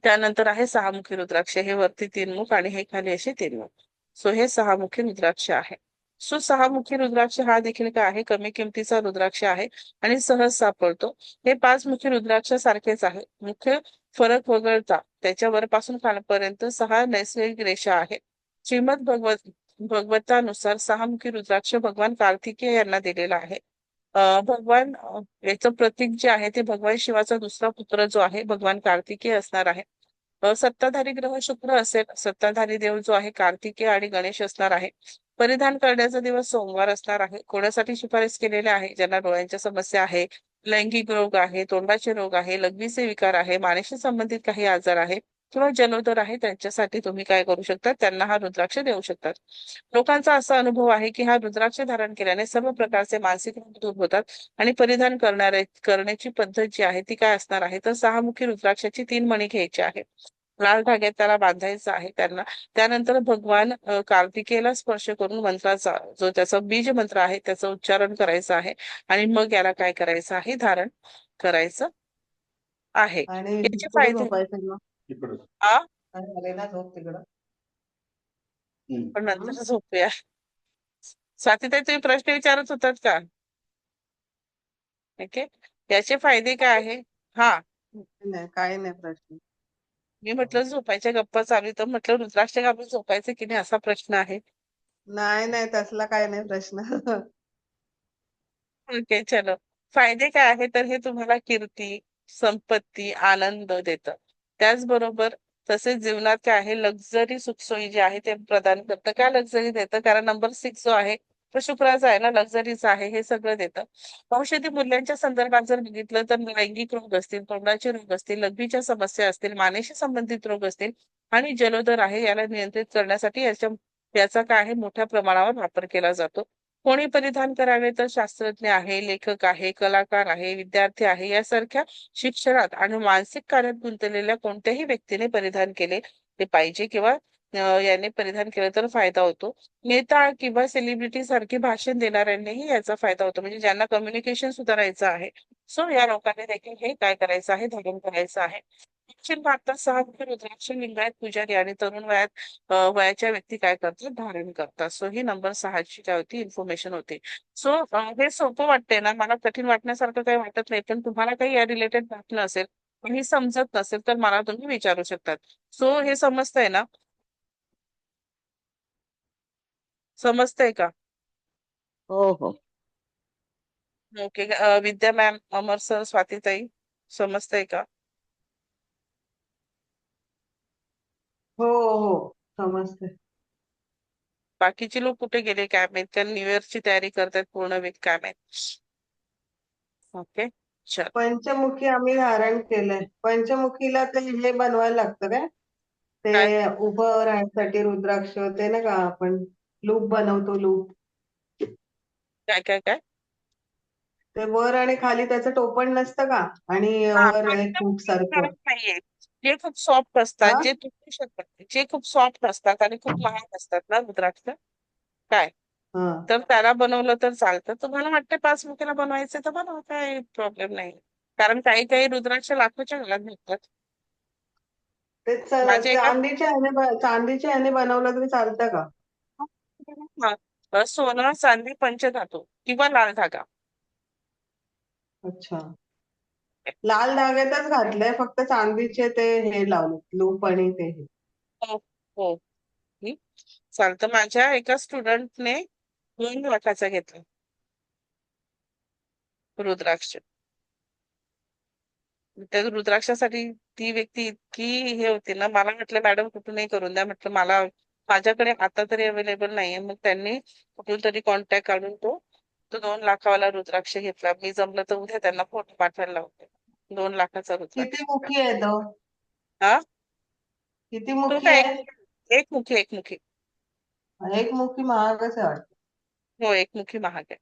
त्यानंतर आहे 6 मुखी रुद्राक्ष. हे वरती 3 मुख आणि हे खाली असे 3 मुख. सो हे 6 मुखी रुद्राक्ष आहे. सो 6 मुखी रुद्राक्ष हा देखील काय आहे, कमी किमतीचा रुद्राक्ष आहे आणि सहज सापडतो. हे 5 मुखी रुद्राक्ष सारखेच आहे. मुख्य फरक वगळता त्याच्या वरपासून खालपर्यंत 6 नैसर्गिक रेषा आहेत. भगवतानुसार 6 मुखी रुद्राक्ष भगवान कार्तिकेय यांना दिलेला आहे. भगवान याचं प्रतीक जे आहे ते भगवान शिवाचा दुसरा पुत्र जो आहे भगवान कार्तिकेय असणार आहे. सत्ताधारी ग्रह शुक्र असेल, सत्ताधारी देव जो आहे कार्तिकेय आणि गणेश असणार आहे. परिधान करण्याचा दिवस सोमवार असणार आहे. कोणासाठी शिफारस केलेले आहे? ज्यांना डोळ्यांच्या समस्या आहे, लैंगिक रोग आहे, तोंडाचे रोग आहे, लघवीचे विकार आहे, मानेशी संबंधित काही आजार आहे किंवा जलोदर आहे, त्यांच्यासाठी तुम्ही काय करू शकता? त्यांना हा रुद्राक्ष देऊ शकतात. लोकांचा असा अनुभव आहे की हा रुद्राक्ष धारण केल्याने सर्व प्रकारचे मानसिक रोग दूर होतात आणि परिधान करण्याची पद्धत जी आहे ती काय असणार आहे? तर सहामुखी रुद्राक्षाची 3 मणी घ्यायची आहे. लाल धाग्यात त्याला बांधायचं आहे त्यांना. त्यानंतर भगवान कार्तिकेयला स्पर्श करून मंत्राचा जो त्याचा बीज मंत्र आहे त्याचं उच्चारण करायचं आहे आणि मग याला काय करायचं आहे? धारण करायचं आहे. आणि याचे कुठे फायदे झोपायचं मग? आ झाले ना झोप तिकडं. पण हं? नंतर झोपूया. स्वातीताई तुम्ही प्रश्न विचारत होतात का? ओके. याचे फायदे काय आहे? हा, नाही काही नाही प्रश्न. मी म्हटलं झोपायच्या गप्पा चालू तर म्हटलं रुद्राक्ष घालून झोपायचं की नाही असा प्रश्न आहे. नाही नाही तसला काही नाही प्रश्न. ओके, चलो. फायदे काय आहे? तर हे तुम्हाला कीर्ती, संपत्ती, आनंद देतं. त्याचबरोबर तसेच जीवनात काय आहे? लक्झरी सुखसोयी जे आहे ते प्रदान करतं. काय लक्झरी देतं? कारण नंबर 6 जो आहे तो शुक्राचा आहे ना, लक्झरीचा आहे, हे सगळं देतं. औषधी मूल्यांच्या संदर्भात जर बघितलं तर लैंगिक रोग असतील, तोंडाचे रोग असतील, लघवीच्या समस्या असतील, मानेशी संबंधित रोग असतील आणि जलोदर आहे याला नियंत्रित करण्यासाठी याचा काय आहे? मोठ्या प्रमाणावर वापर केला जातो. कोणी परिधान करावे? तर शास्त्रज्ञ आहे, लेखक आहे, कलाकार आहे, विद्यार्थी आहे, यासारख्या शिक्षणात आणि मानसिक कार्यात गुंतलेल्या कोणत्याही व्यक्तीने परिधान केले ते पाहिजे किंवा याने परिधान केलं तर फायदा होतो. नेता किंवा सेलिब्रिटी सारखे भाषण देणाऱ्यांनाही याचा फायदा होतो, म्हणजे ज्यांना कम्युनिकेशन सुधारायचं आहे. सो या लोकांनी देखील हे काय करायचं आहे? धारण करायचं आहे. दक्षिण भारतात 6 रुद्राक्ष लिंगायत पुजारी आणि तरुण वयाच्या व्यक्ती काय करतात? धारण करतात. सो ही नंबर 6 ची काय होती? इन्फॉर्मेशन होती. सो हे सोपं वाटतंय ना, मला कठीण वाटण्यासारखं काही वाटत नाही, पण तुम्हाला काही या रिलेटेड वाटलं असेल आणि समजत नसेल तर मला तुम्ही विचारू शकतात. सो हे समजतंय ना? समजतंय का? हो हो. ओके. विद्या मॅम, अमर सर, स्वातीताई, समजतंय का? हो हो समजते. बाकीचे लोक कुठे गेले काय माहित? कारण न्यू इयरची तयारी करतात पूर्ण वीक काय माहित. ओके, चल. पंचमुखी आम्ही धारण केलंय. पंचमुखीला ते हे बनवायला लागतं काय? काय ते उभं राहण्यासाठी रुद्राक्ष ते ना का आपण लूप बनवतो लूप. काय काय काय? ते वर आणि खाली त्याचं टोपण नसतं का? आणि हा, वर एक हुक पंचमुखी सारखं. करत नाहीये. जे खूप सॉफ्ट असतात, हा जे तुटू शकतात, जे खूप सॉफ्ट असतात आणि खूप महाग असतात ना रुद्राक्ष, काय हा. तर त्याला बनवलं तर चालतं. तुम्हाला वाटतं 5 मुखीला बनवायचं तर बनवा, काही प्रॉब्लेम नाही. कारण काही काही रुद्राक्ष लाखोच्या घरात भेटतात. ते माझे एका चांदीच्या ह्याने बनवलं तरी चालतं का? सोनं, चांदी, पंचधातू किंवा लाल धागा. अच्छा. लाल धाग्यातच घातलंय फक्त चांदीचे ते हे लावले लूप आणि ते हे. हो हो. हं. चालतं. माझ्या एका स्टुडंटने 2 लाखाचा घेतला रुद्राक्ष. त्या रुद्राक्षासाठी ती व्यक्ती इतकी हे होती ना, मला म्हटलं मॅडम कुठूनही करून द्या. म्हटलं मला माझ्याकडे आता तरी अवेलेबल नाहीये. मग त्यांनी कुठून तरी कॉन्टॅक्ट काढून तो तो 2 लाखावाला रुद्राक्ष घेतला. मी जमलं तर उद्या त्यांना फोटो पाठवायला लावते. 2 लाखाचा किती रुद्राक्ष. मुखी आहे तो? हा, किती तो मुखी काय आहे? एक मुखी, एक मुखी. एक मुखी महागच आहे वाटतं. हो, एक मुखी महाग आहे.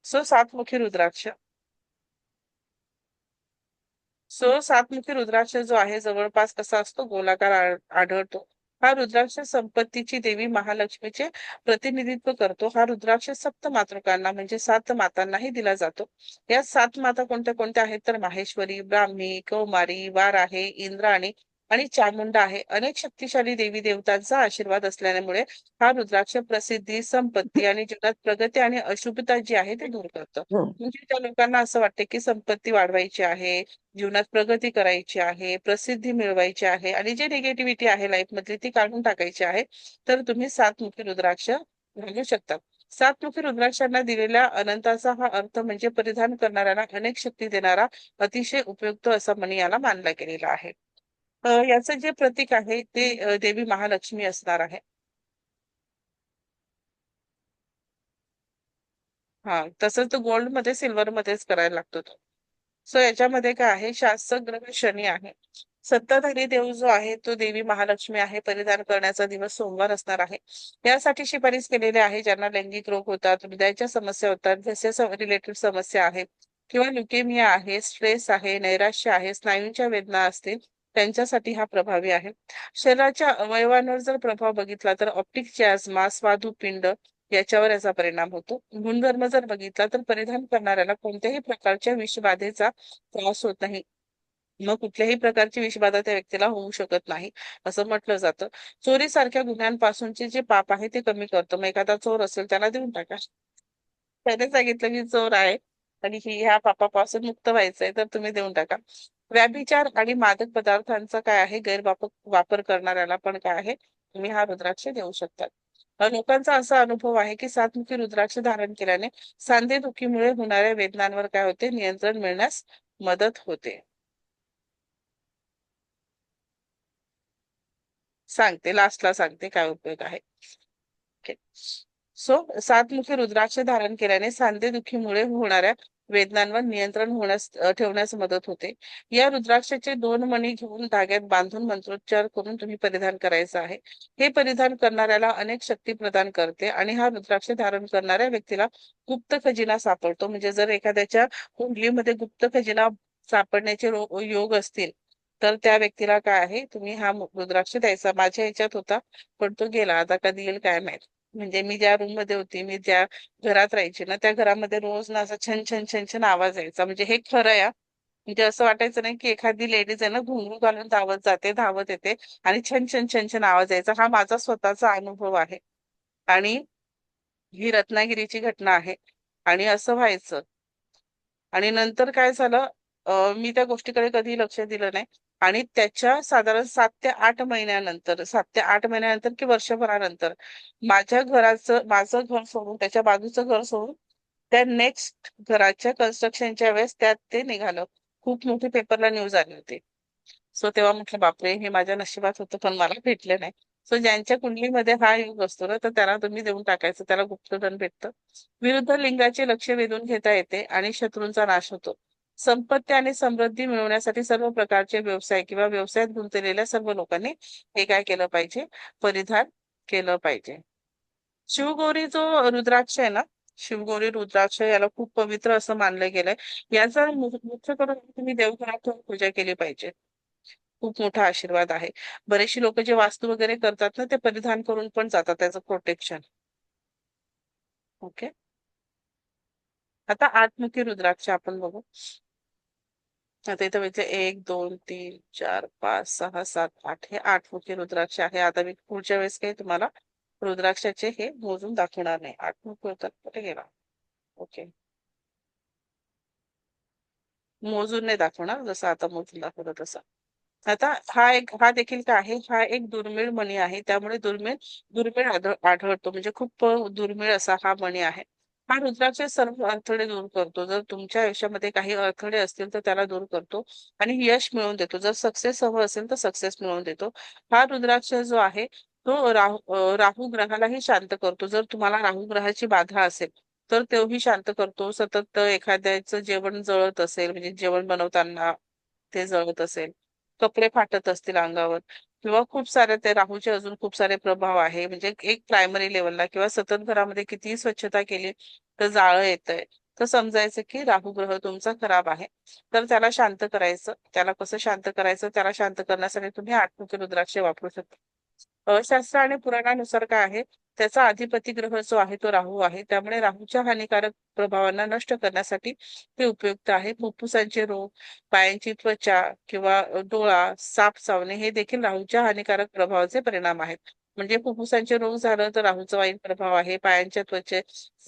सो 7 मुखी रुद्राक्ष. सो 7 मुखी रुद्राक्ष जो आहे जवळपास कसा असतो? गोलाकार आढळतो. हा रुद्राक्ष संपत्तीची देवी महालक्ष्मीचे प्रतिनिधित्व करतो. हा रुद्राक्ष सप्त मातृकांना म्हणजे 7 मातांनाही दिला जातो. या 7 माता कोणत्या कोणत्या आहेत? तर माहेश्वरी, ब्राह्मी, कौमारी, वाराहे, इंद्राणी आणि चामुंडा आहे. अनेक शक्तिशाली देवी देवतांचा आशीर्वाद असल्यामुळे हा रुद्राक्ष प्रसिद्धी, संपत्ती आणि जीवनात प्रगती आणि अशुभता जी आहे ते दूर करतं. हं. म्हणजे त्या लोकांना असं वाटते की संपत्ती वाढवायची आहे, जीवनात प्रगती करायची आहे, प्रसिद्धी मिळवायची आहे आणि जे निगेटिव्हिटी आहे लाईफ मधली ती काढून टाकायची आहे, तर तुम्ही 7 मुखी रुद्राक्ष घालू शकता. 7 मुखी रुद्राक्षांना दिलेल्या अनंताचा हा अर्थ म्हणजे परिधान करणाऱ्यांना अनेक शक्ती देणारा अतिशय उपयुक्त असा मणी याला मानला गेलेला आहे. याचं जे प्रतीक आहे ते देवी महालक्ष्मी असणार आहे. हा, तसंच तो गोल्ड मध्ये सिल्वर मध्येच करायला लागतो तो. सो याच्यामध्ये काय आहे, शासक ग्रह शनी आहे. सत्ताधारी देव जो आहे तो देवी महालक्ष्मी आहे. परिधान करण्याचा दिवस सोमवार असणार आहे. यासाठी शिफारस केलेले आहे ज्यांना लैंगिक रोग होतात, हृदयाच्या समस्या होतात, रिलेटेड समस्या आहेत किंवा ल्युकेमिया आहे, स्ट्रेस आहे, नैराश्य आहे, स्नायूंच्या वेदना असतील, त्यांच्यासाठी हा प्रभावी आहे. शरीराच्या अवयवांवर जर प्रभाव बघितला तर ऑप्टिक चियाझमा, स्वादुपिंड याच्यावर याचा परिणाम होतो. गुणधर्म जर बघितला तर परिधान करणाऱ्याला कोणत्याही प्रकारच्या विषबाधेचा त्रास होत नाही. मग कुठल्याही प्रकारची विषबाधा त्या व्यक्तीला होऊ शकत नाही असं म्हटलं जातं. चोरीसारख्या गुन्ह्यांपासूनचे जे पाप आहे ते कमी करतं. मग एखादा चोर असेल त्याला देऊन टाका. त्याने सांगितलं की चोर आहे आणि ह्या पापापासून मुक्त व्हायचंय तर तुम्ही देऊन टाका. व्याभिचार आणि मादक पदार्थांचा काय आहे, गैरवापर वापर करणाऱ्याला पण काय आहे, तुम्ही हा रुद्राक्ष देऊ शकतात. लोकांचा असा अनुभव आहे की सातमुखी रुद्राक्ष धारण केल्याने सांधेदुखीमुळे होणाऱ्या वेदनांवर काय होते, नियंत्रण मिळण्यास मदत होते. सांगते, लास्टला सांगते काय उपयोग आहे. सो सातमुखी रुद्राक्ष धारण केल्याने सांधेदुखीमुळे होणाऱ्या वेदनांवर नियंत्रण ठेवण्यास मदत होते. या रुद्राक्षाचे 2 मणी घेऊन धाग्यात बांधून मंत्रोच्चार करून तुम्ही परिधान करायचं आहे. हे परिधान करणाऱ्याला अनेक शक्ती प्रदान करते आणि हा रुद्राक्ष धारण करणाऱ्या व्यक्तीला गुप्त खजिना सापडतो. म्हणजे जर एखाद्याच्या कुंडलीमध्ये गुप्त खजिना सापडण्याचे योग असतील तर त्या व्यक्तीला काय आहे, तुम्ही हा रुद्राक्ष द्यायचा. माझ्या ह्याच्यात होता पण तो गेला, आता कधी येईल काय माहित. म्हणजे मी ज्या रूम मध्ये होती, मी ज्या घरात राहायची ना, त्या घरामध्ये रोज ना असा छन छन छन छन आवाज यायचा. म्हणजे हे खरं या, म्हणजे असं वाटायचं नाही की एखादी लेडीज आहे ना घुंगरू घालून धावत जाते, धावत येते आणि छन छन छन छन आवाज यायचा. हा माझा स्वतःचा अनुभव आहे आणि ही रत्नागिरीची घटना आहे. आणि असं व्हायचं. आणि नंतर काय झालं, मी त्या गोष्टीकडे कधी लक्ष दिलं नाही. आणि त्याच्या साधारण 7 ते 8 महिन्यानंतर, 7 ते 8 महिन्यानंतर की वर्षभरानंतर माझं घर सोडून त्याच्या बाजूचं घर सोडून त्या नेक्स्ट घराच्या कन्स्ट्रक्शनच्या वेळेस त्यात ते निघालं. खूप मोठी पेपरला न्यूज आली होती. सो तेव्हा म्हटलं बापरे, हे माझ्या नशिबात होतं पण मला भेटले नाही. सो ज्यांच्या कुंडलीमध्ये हा योग असतो ना, तर त्याला तुम्ही देऊन टाकायचं, त्याला गुप्तधन भेटतं. विरुद्ध लिंगाचे लक्ष वेधून घेता येते आणि शत्रूंचा नाश होतो. संपत्ती आणि समृद्धी मिळवण्यासाठी सर्व प्रकारचे व्यवसाय किंवा व्यवसायात गुंतलेल्या सर्व लोकांनी हे काय केलं पाहिजे, परिधान केलं पाहिजे. शिवगौरी जो रुद्राक्ष आहे ना, शिवगौरी रुद्राक्ष याला खूप पवित्र असं मानलं गेलंय. याचा मुख्य करून तुम्ही देवघरात ठेवून पूजा केली पाहिजे. खूप मोठा आशीर्वाद आहे. बरेचशी लोक जे वास्तू वगैरे करतात ना, ते परिधान करून पण जातात, त्याचं प्रोटेक्शन. ओके, आता आठमुखी रुद्राक्ष आपण बघू. आता इथं म्हणजे 1 2 3 4 5 6 7 8 हे आठमुखी रुद्राक्ष आहे. आता मी पुढच्या वेळेस काही तुम्हाला रुद्राक्षाचे हे मोजून दाखवणार नाही. आठमुखी रुद्राक्ष कुठे गेला? ओके, मोजून नाही दाखवणार, जसं आता मोजून दाखवलं तसं. आता हा देखील काय आहे, हा एक दुर्मिळ मणी आहे. त्यामुळे दुर्मिळ दुर्मिळ आढळतो, म्हणजे खूप दुर्मिळ असा हा मणी आहे. हा रुद्राक्ष सर्व अडथळे दूर करतो. जर तुमच्या आयुष्यामध्ये काही अडथळे असतील तर त्याला दूर करतो आणि यश मिळवून देतो. जर सक्सेस हवं असेल तर सक्सेस मिळवून देतो. हा रुद्राक्ष जो आहे तो राहू ग्रहालाही शांत करतो. जर तुम्हाला राहू ग्रहाची बाधा असेल तर तोही शांत करतो. सतत एखाद्याचं जेवण जळत असेल, म्हणजे जेवण बनवताना ते जळत असेल, कपडे फाटत असतील अंगावर, किंवा खूप सारे ते राहूचे अजून खूप सारे प्रभाव आहे, म्हणजे एक प्रायमरी लेवलला, किंवा सतत घरामध्ये कितीही स्वच्छता केली तर जाळं येतंय, तर समजायचं की राहू ग्रह तुमचा खराब आहे. तर त्याला शांत करायचं. त्याला कसं शांत करायचं, त्याला शांत करण्यासाठी तुम्ही आठमुखी रुद्राक्ष वापरू शकता. शास्त्र आणि पुराणानुसार काय आहे, त्याचा अधिपती ग्रह जो आहे तो राहू आहे. त्यामुळे राहूच्या हानिकारक प्रभावांना नष्ट करण्यासाठी ते उपयुक्त आहे. फुफ्फुसांचे रोग, पायांची त्वचा किंवा डोळा, साप चावणे हे देखील राहूच्या हानिकारक प्रभावाचे परिणाम आहेत. म्हणजे फुफ्फुसांचे रोग झालं तर राहूचा वाईट प्रभाव आहे. पायांच्या त्वचे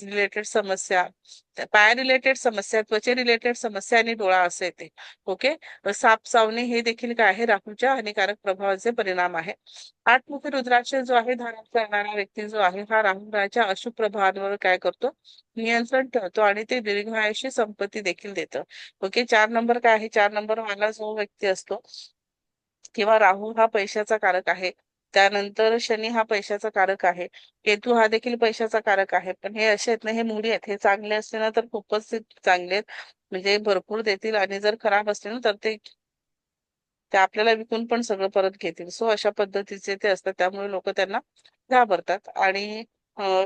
रिलेटेड समस्या, पाय रिलेटेड समस्या, त्वचे रिलेटेड समस्या आणि डोळा असं येते. ओके, साप चावणे हे देखील काय आहे, राहूच्या हानिकारक प्रभावाचे परिणाम आहे. आठमुखी रुद्राक्ष जो आहे धारण करणारा व्यक्ती जो आहे, हा राहू ग्रहाच्या अशुभ प्रभावांवर काय करतो, नियंत्रण ठेवतो आणि ते दीर्घायुषी संपत्ती देखील देतं. ओके, 4 नंबर काय आहे, 4 नंबर वाला जो व्यक्ती असतो किंवा राहू हा पैशाचा कारक आहे. त्यानंतर शनी हा पैशाचा कारक आहे. केतू हा देखील पैशाचा कारक आहे. पण हे असे आहेत ना, हे मुडी आहेत. हे चांगले असले ना तर खूपच ते चांगले आहेत, म्हणजे भरपूर देतील. आणि जर खराब असले ना तर ते आपल्याला विकून पण सगळं परत घेतील. सो अशा पद्धतीचे ते असतात, त्यामुळे लोक त्यांना घाबरतात. आणि अ,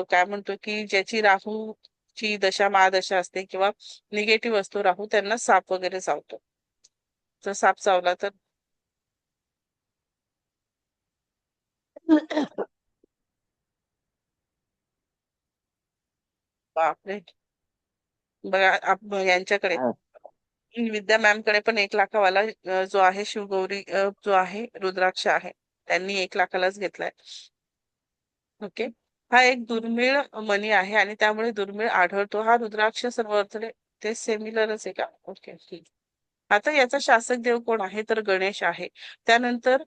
काय म्हणतो की ज्याची राहूची दशा महादशा असते किंवा निगेटिव्ह असतो राहू, त्यांना साप वगैरे चावतो. जर साप चावला तर बापरे. बघा यांच्याकडे विद्या मॅम कडे पण 1 लाखावाला जो आहे शिवगौरी जो आहे रुद्राक्ष आहे, त्यांनी 1 लाखालाच घेतलाय. ओके. हा एक दुर्मिळ मणी आहे आणि त्यामुळे दुर्मिळ आढळतो. हा रुद्राक्ष सर्व अर्थाने ते सिमिलरच आहे का? ओके, ठीक. आता याचा शासक देव कोण आहे? तर गणेश आहे. त्यानंतर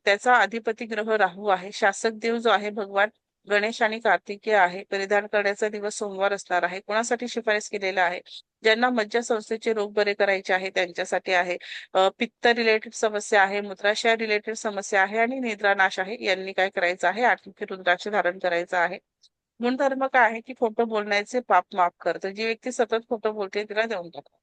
त्याचा अधिपती ग्रह राहू आहे. शासक देव जो आहे भगवान गणेश आणि कार्तिकेय आहे. परिधान करण्याचा दिवस सोमवार असणार आहे. कोणासाठी शिफारस केलेला आहे? ज्यांना मज्जा संस्थेचे रोग बरे करायचे आहे त्यांच्यासाठी आहे. पित्त रिलेटेड समस्या आहे, मूत्राशय रिलेटेड समस्या आहे आणि निद्रानाश आहे. यांनी काय करायचं आहे? आठमुखी रुद्राक्ष धारण करायचं आहे. गुणधर्म काय आहे की खोटं बोलण्याचे पाप माफ करतं. जी व्यक्ती सतत खोटं बोलते तिला देऊन टाका.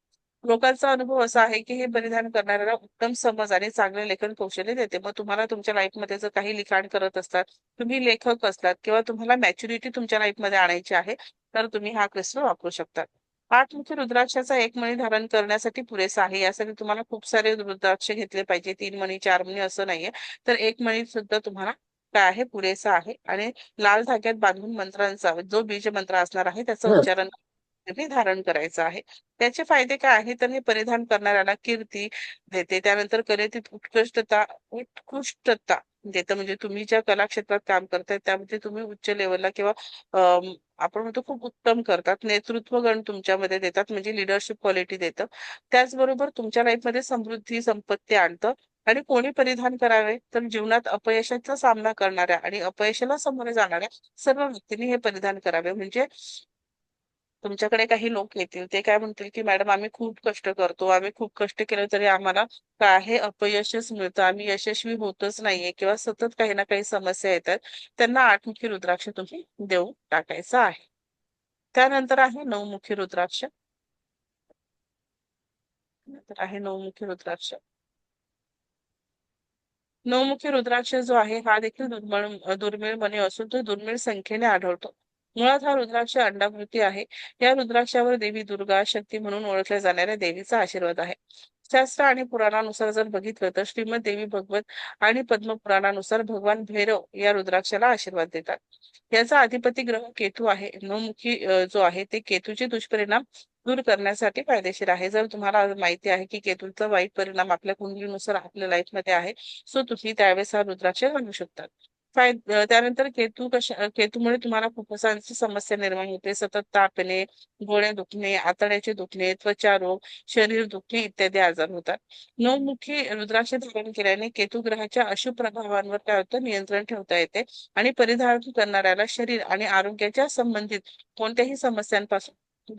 लोकांचा अनुभव असा आहे की हे परिधान करणाऱ्याला उत्तम समज आणि चांगले लेखन कौशल्य देते. मग तुम्हाला तुमच्या लाईफमध्ये जर काही लिखाण करत असतात, तुम्ही लेखक असलात किंवा तुम्हाला मॅच्युरिटी तुमच्या लाईफमध्ये आणायची आहे, तर तुम्ही हा क्रिस्टल वापरू शकता. आठमुखी रुद्राक्षाचा एक मणी धारण करण्यासाठी पुरेसा आहे. यासाठी तुम्हाला खूप सारे रुद्राक्ष घेतले पाहिजे. 3 मणी 4 मणी असं नाहीये. तर एक मणी सुद्धा तुम्हाला काय आहे? पुरेसा आहे. आणि लाल धाग्यात बांधून मंत्रांचा जो बीज मंत्र असणार आहे त्याचं उच्चारण तुम्ही धारण करायचं आहे. त्याचे फायदे काय आहे? तर हे परिधान करणाऱ्याला कीर्ती देते. त्यानंतर कलेतील उत्कृष्टता देतं. म्हणजे तुम्ही ज्या कला क्षेत्रात काम करताय त्यामध्ये तुम्ही उच्च लेवलला किंवा आपण म्हणतो खूप उत्तम करतात. नेतृत्व गण तुमच्यामध्ये देतात, म्हणजे लिडरशिप क्वालिटी देतं. त्याचबरोबर तुमच्या लाईफमध्ये समृद्धी संपत्ती आणतं. आणि कोणी परिधान करावे? तर जीवनात अपयशाचा सामना करणाऱ्या आणि अपयशाला सामोरे जाणाऱ्या सर्व व्यक्तींनी हे परिधान करावे. म्हणजे तुमच्याकडे काही लोक येतील, ते काय म्हणतील की मॅडम आम्ही खूप कष्ट करतो, आम्ही खूप कष्ट केलं तरी आम्हाला काय आहे? अपयशच मिळतं, आम्ही यशस्वी होतच नाहीये किंवा सतत काही ना काही समस्या येतात. त्यांना आठमुखी रुद्राक्ष तुम्ही देऊन टाकायचं आहे. त्यानंतर आहे नवमुखी रुद्राक्ष. तर आहे नवमुखी रुद्राक्ष. नवमुखी रुद्राक्ष जो आहे हा देखील दुर्मिळ मणी असून तो दुर्मिळ संख्येने आढळतो. मुळात हा रुद्राक्ष अंडाकृती आहे. या रुद्राक्षावर देवी दुर्गा शक्ती म्हणून ओळखल्या जाणाऱ्या देवीचा आशीर्वाद आहे. शास्त्र आणि पुराणानुसार जर बघितलं तर श्रीमद देवी भागवत आणि पद्म पुराणानुसार भगवान भैरव या रुद्राक्षाला आशीर्वाद देतात. याचा अधिपती ग्रह केतू आहे. नवमुखी जो आहे ते केतूचे दुष्परिणाम दूर करण्यासाठी फायदेशीर आहे. जर तुम्हाला माहिती आहे की केतूचा वाईट परिणाम आपल्या कुंडलीनुसार आपल्या लाईफ मध्ये आहे, सो तुम्ही त्यावेळेस हा रुद्राक्ष घालू शकतात. त्यानंतर केतूमुळे तुम्हाला फुफ्फुसांची समस्या निर्माण होते. सतत ताप येणे, डोळे दुखणे, आतड्याचे दुखणे, त्वचा रोग, शरीर दुखणे इत्यादी आजार होतात. नवमुखी रुद्राक्ष धारण केल्याने केतू ग्रहाच्या अशुभ प्रभावांवर काय होतं? नियंत्रण ठेवता येते. आणि परिधान करणाऱ्याला शरीर आणि आरोग्याच्या संबंधित कोणत्याही समस्यांपासून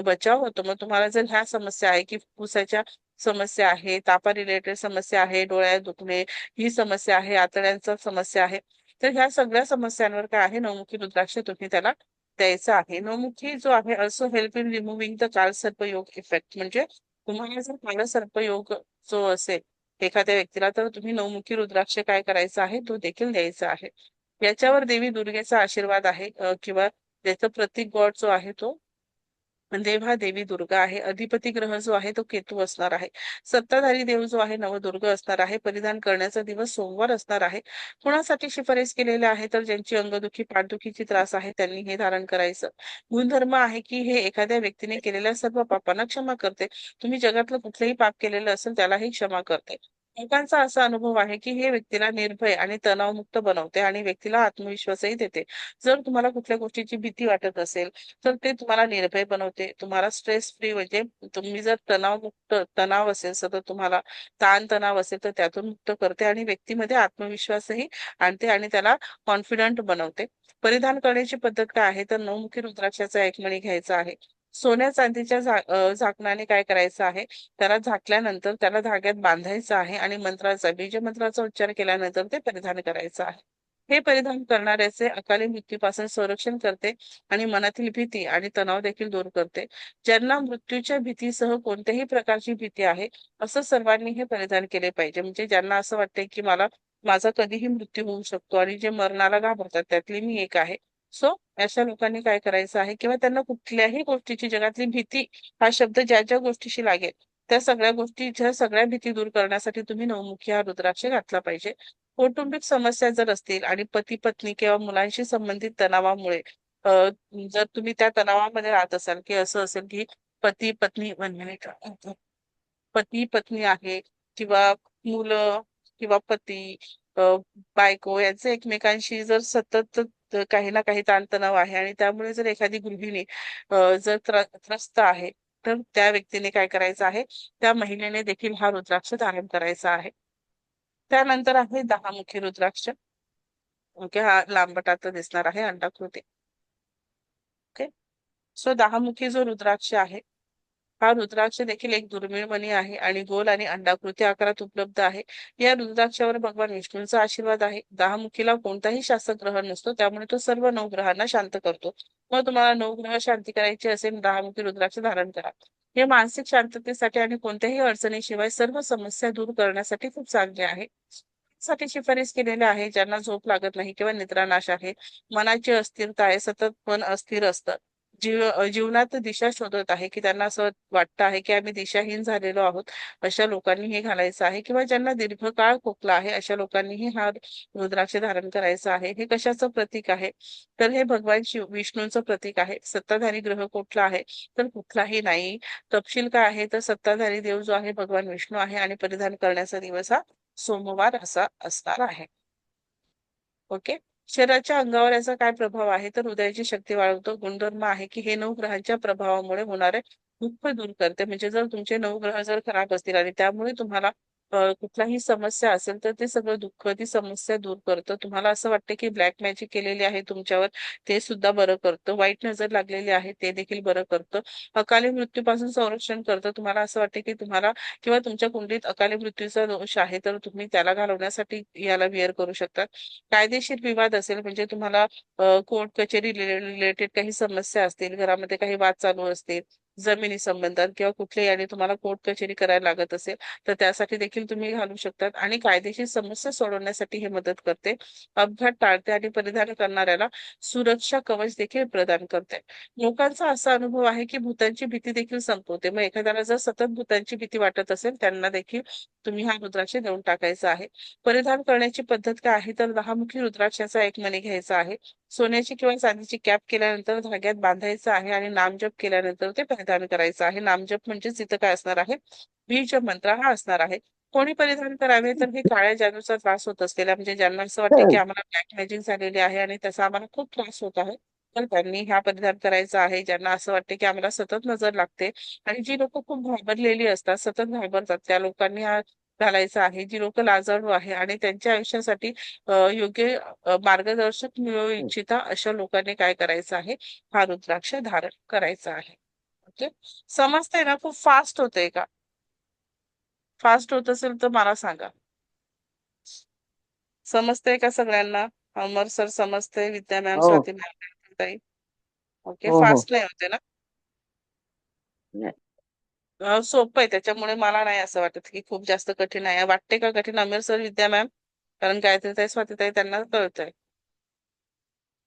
बचाव होतो. मग तुम्हाला जर ह्या समस्या आहे की फुफ्फुसाच्या समस्या आहे, तापा रिलेटेड समस्या आहे, डोळ्यात दुखणे ही समस्या आहे, आतड्यांचा समस्या आहे, तर ह्या सगळ्या समस्यांवर काय आहे? नवमुखी रुद्राक्ष तुम्ही त्याला द्यायचं आहे. नवमुखी जो आहे also help in removing the Kaalsarpyog effect. म्हणजे तुम्हाला जर कालसर्पयोग जो असेल एखाद्या व्यक्तीला, तर तुम्ही नवमुखी रुद्राक्ष काय करायचं आहे? तो देखील द्यायचा आहे. याच्यावर देवी दुर्गेचा आशीर्वाद आहे किंवा त्याचं प्रतीक गॉड जो आहे तो देव हा देवी दुर्गा आहे. अधिपती ग्रह जो आहे तो केतू असणार आहे. सत्ताधारी देव जो आहे नवदुर्ग असणार आहे. परिधान करण्याचा दिवस सोमवार असणार आहे. कुणासाठी शिफारस केलेले आहे? तर ज्यांची अंगदुखी पाठदुखीची त्रास आहे त्यांनी हे धारण करायचं. गुणधर्म आहे की हे एखाद्या व्यक्तीने केलेल्या सर्व पापांना क्षमा करते. तुम्ही जगातलं कुठलंही पाप केलेलं असेल त्यालाही क्षमा करते. लोकांचा असा अनुभव आहे की हे व्यक्तीला निर्भय आणि तणावमुक्त बनवते आणि व्यक्तीला आत्मविश्वासही देते. जर तुम्हाला कुठल्या गोष्टीची भीती वाटत असेल तर ते तुम्हाला निर्भय बनवते. तुम्हाला स्ट्रेस फ्री, म्हणजे तुम्ही जर तणाव असेल, सतत तुम्हाला ताण तणाव असेल तर त्यातून मुक्त करते आणि व्यक्तीमध्ये आत्मविश्वासही आणते आणि त्याला कॉन्फिडंट बनवते. परिधान करण्याची पद्धत काय आहे? तर नवमुखी रुद्राक्षाचा 1 मणी घ्यायचा आहे. सोन्या चांदीच्या झाकणाने काय करायचं आहे, त्याला झाकल्यानंतर त्याला धाग्यात बांधायचं आहे आणि मंत्राचा बीज मंत्राचा उच्चार केल्यानंतर ते परिधान करायचं आहे. हे परिधान करणाऱ्याचे अकाली मृत्यूपासून संरक्षण करते आणि मनातील भीती आणि तणाव देखील दूर करते. ज्यांना मृत्यूच्या भीतीसह कोणत्याही प्रकारची भीती आहे, असं सर्वांनी हे परिधान केले पाहिजे. म्हणजे ज्यांना असं वाटतंय की माझा कधीही मृत्यू होऊ शकतो आणि जे मरणाला घाबरतात त्यातली मी एक आहे. सो अशा लोकांनी काय करायचं आहे, किंवा त्यांना कुठल्याही गोष्टीची जगातली भीती हा शब्द ज्या ज्या गोष्टीशी लागेल त्या सगळ्या भीती दूर करण्यासाठी तुम्ही नवमुखी हा रुद्राक्ष घातला पाहिजे. कौटुंबिक समस्या जर असतील आणि पती पत्नी किंवा मुलांशी संबंधित तणावामुळे अ, जर तुम्ही त्या तणावामध्ये राहत असाल, की असं असेल की पती पत्नी म्हणजे पती पत्नी आहे किंवा मुलं किंवा पती अ, बायको यांचे एकमेकांशी जर सतत काही ना काही ताणतणाव आहे आणि त्यामुळे जर एखादी गृहिणी जर त्रस्त आहे, तर त्या व्यक्तीने काय करायचं आहे, त्या महिलेने देखील हा रुद्राक्ष धारण करायचा आहे. त्यानंतर आहे 10 मुखी रुद्राक्ष. ओके, हा लांबट आता दिसणार आहे, अंडाकृती. ओके, सो 10 मुखी जो रुद्राक्ष आहे, हा रुद्राक्ष देखील एक दुर्मिळ मणी आहे आणि गोल आणि अंडाकृती आकारात उपलब्ध आहे. या रुद्राक्षावर भगवान विष्णूंचा आशीर्वाद आहे. 10 मुखीला कोणताही शासक ग्रह नसतो, त्यामुळे तो सर्व 9 ग्रहांना शांत करतो. मग तुम्हाला 9 ग्रह शांती करायची असेल, 10 मुखी रुद्राक्ष धारण करा. हे मानसिक शांततेसाठी आणि कोणत्याही अडचणीशिवाय सर्व समस्या दूर करण्यासाठी खूप चांगले आहे. साठी शिफारस केलेले आहे ज्यांना झोप लागत नाही किंवा निद्रानाश आहे, मनाची अस्थिरता आहे, सतत मन अस्थिर असतं, जीवनात दिशा शोधत आहे, की त्यांना असं वाटतं आहे की आम्ही दिशाहीन झालेलो आहोत, अशा लोकांनी हे घालायचं आहे. किंवा ज्यांना दीर्घकाळ खोकला आहे अशा लोकांनीही हा रुद्राक्ष धारण करायचा आहे. हे कशाचं प्रतीक आहे, तर हे भगवान विष्णूंचं प्रतीक आहे. सत्ताधारी ग्रह कुठला आहे, तर कुठलाही नाही. तपशील काय आहे, तर सत्ताधारी देव जो आहे भगवान विष्णू आहे आणि परिधान करण्याचा दिवस हा सोमवार असा असणार आहे. ओके, शरीराच्या अंगावर याचा काय प्रभाव आहे, तर हृदयाची शक्ती वाढवतो. गुणधर्म आहे की हे 9 ग्रहांच्या प्रभावामुळे होणारे दुःख दूर करते. म्हणजे जर तुमचे 9 ग्रह जर खराब असतील आणि त्यामुळे तुम्हाला कुठलाही समस्या असेल, तर ते सगळं दुःख ती समस्या दूर करतं. तुम्हाला असं वाटतं की ब्लॅक मॅजिक केलेली आहे तुमच्यावर, ते सुद्धा बरं करतं. वाईट नजर लागलेली आहे ते देखील बरं करतं. अकाली मृत्यूपासून संरक्षण करतं. तुम्हाला असं वाटतं की तुम्हाला किंवा तुमच्या कुंडलीत अकाली मृत्यूचा दोष आहे, तर तुम्ही त्याला घालवण्यासाठी याला विअर करू शकता. कायदेशीर विवाद असेल, म्हणजे तुम्हाला कोर्ट कचेरी रिलेटेड काही समस्या असतील, घरामध्ये काही वाद चालू असतील जमिनी संबंधात किंवा कुठल्याही आणि तुम्हाला कोर्ट कचेरी करायला लागत असेल, तर त्यासाठी देखील तुम्ही घालू शकतात. आणि कायदेशीर समस्या सोडवण्यासाठी हे मदत करते. अपघात टाळते आणि परिधान करणाऱ्याला सुरक्षा कवच देखील प्रदान करते. लोकांचा असा अनुभव आहे की भूतांची भीती देखील संपवते. मग एखाद्याला जर सतत भूतांची भीती वाटत असेल, त्यांना देखील तुम्ही हा रुद्राक्ष देऊन टाकायचा आहे. परिधान करण्याची पद्धत काय आहे, तर 10 मुखी रुद्राक्षाचा एक मणी घ्यायचा आहे. सोन्याची किंवा चांदीची कॅप केल्यानंतर धाग्यात बांधायचं आहे आणि नामजप केल्यानंतर ते परिधान करायचं आहे. नामजप म्हणजे तिथं काय असणार आहे, बीज मंत्र हा असणार आहे. कोणी परिधान करावे, तर हे काळ्या जादूचा त्रास होत असलेला, म्हणजे ज्यांना असं वाटतं की आम्हाला ब्लॅक मॅजिक झालेली आहे आणि त्याचा आम्हाला खूप त्रास होत आहे, तर त्यांनी हा परिधान करायचा आहे. ज्यांना असं वाटतं की आम्हाला सतत नजर लागते आणि जी लोक खूप घाबरलेली असतात, सतत घाबरतात, त्या लोकांनी हा घालायचा आहे. जी लोक लाजाळू आहे आणि त्यांच्या आयुष्यासाठी योग्य मार्गदर्शक मिळवू इच्छिता अशा लोकांनी काय करायचं आहे, हा रुद्राक्ष धारण करायचा आहे. ओके, समजतंय ना? खूप फास्ट होतंय का? फास्ट होत असेल तर मला सांगा. समजतंय का सगळ्यांना? अमर सर समजतंय, विद्या मॅम, हो स्वाती मॅम, ताई? ओके, हो हो. फास्ट नाही होते ना? नाही. सोपं आहे, त्याच्यामुळे मला नाही असं वाटत की खूप जास्त कठीण आहे. वाटते का कठीण, अमीर सर, विद्या मॅम? कारण गायत्री ताई, स्वाती ताई त्यांना कळतंय.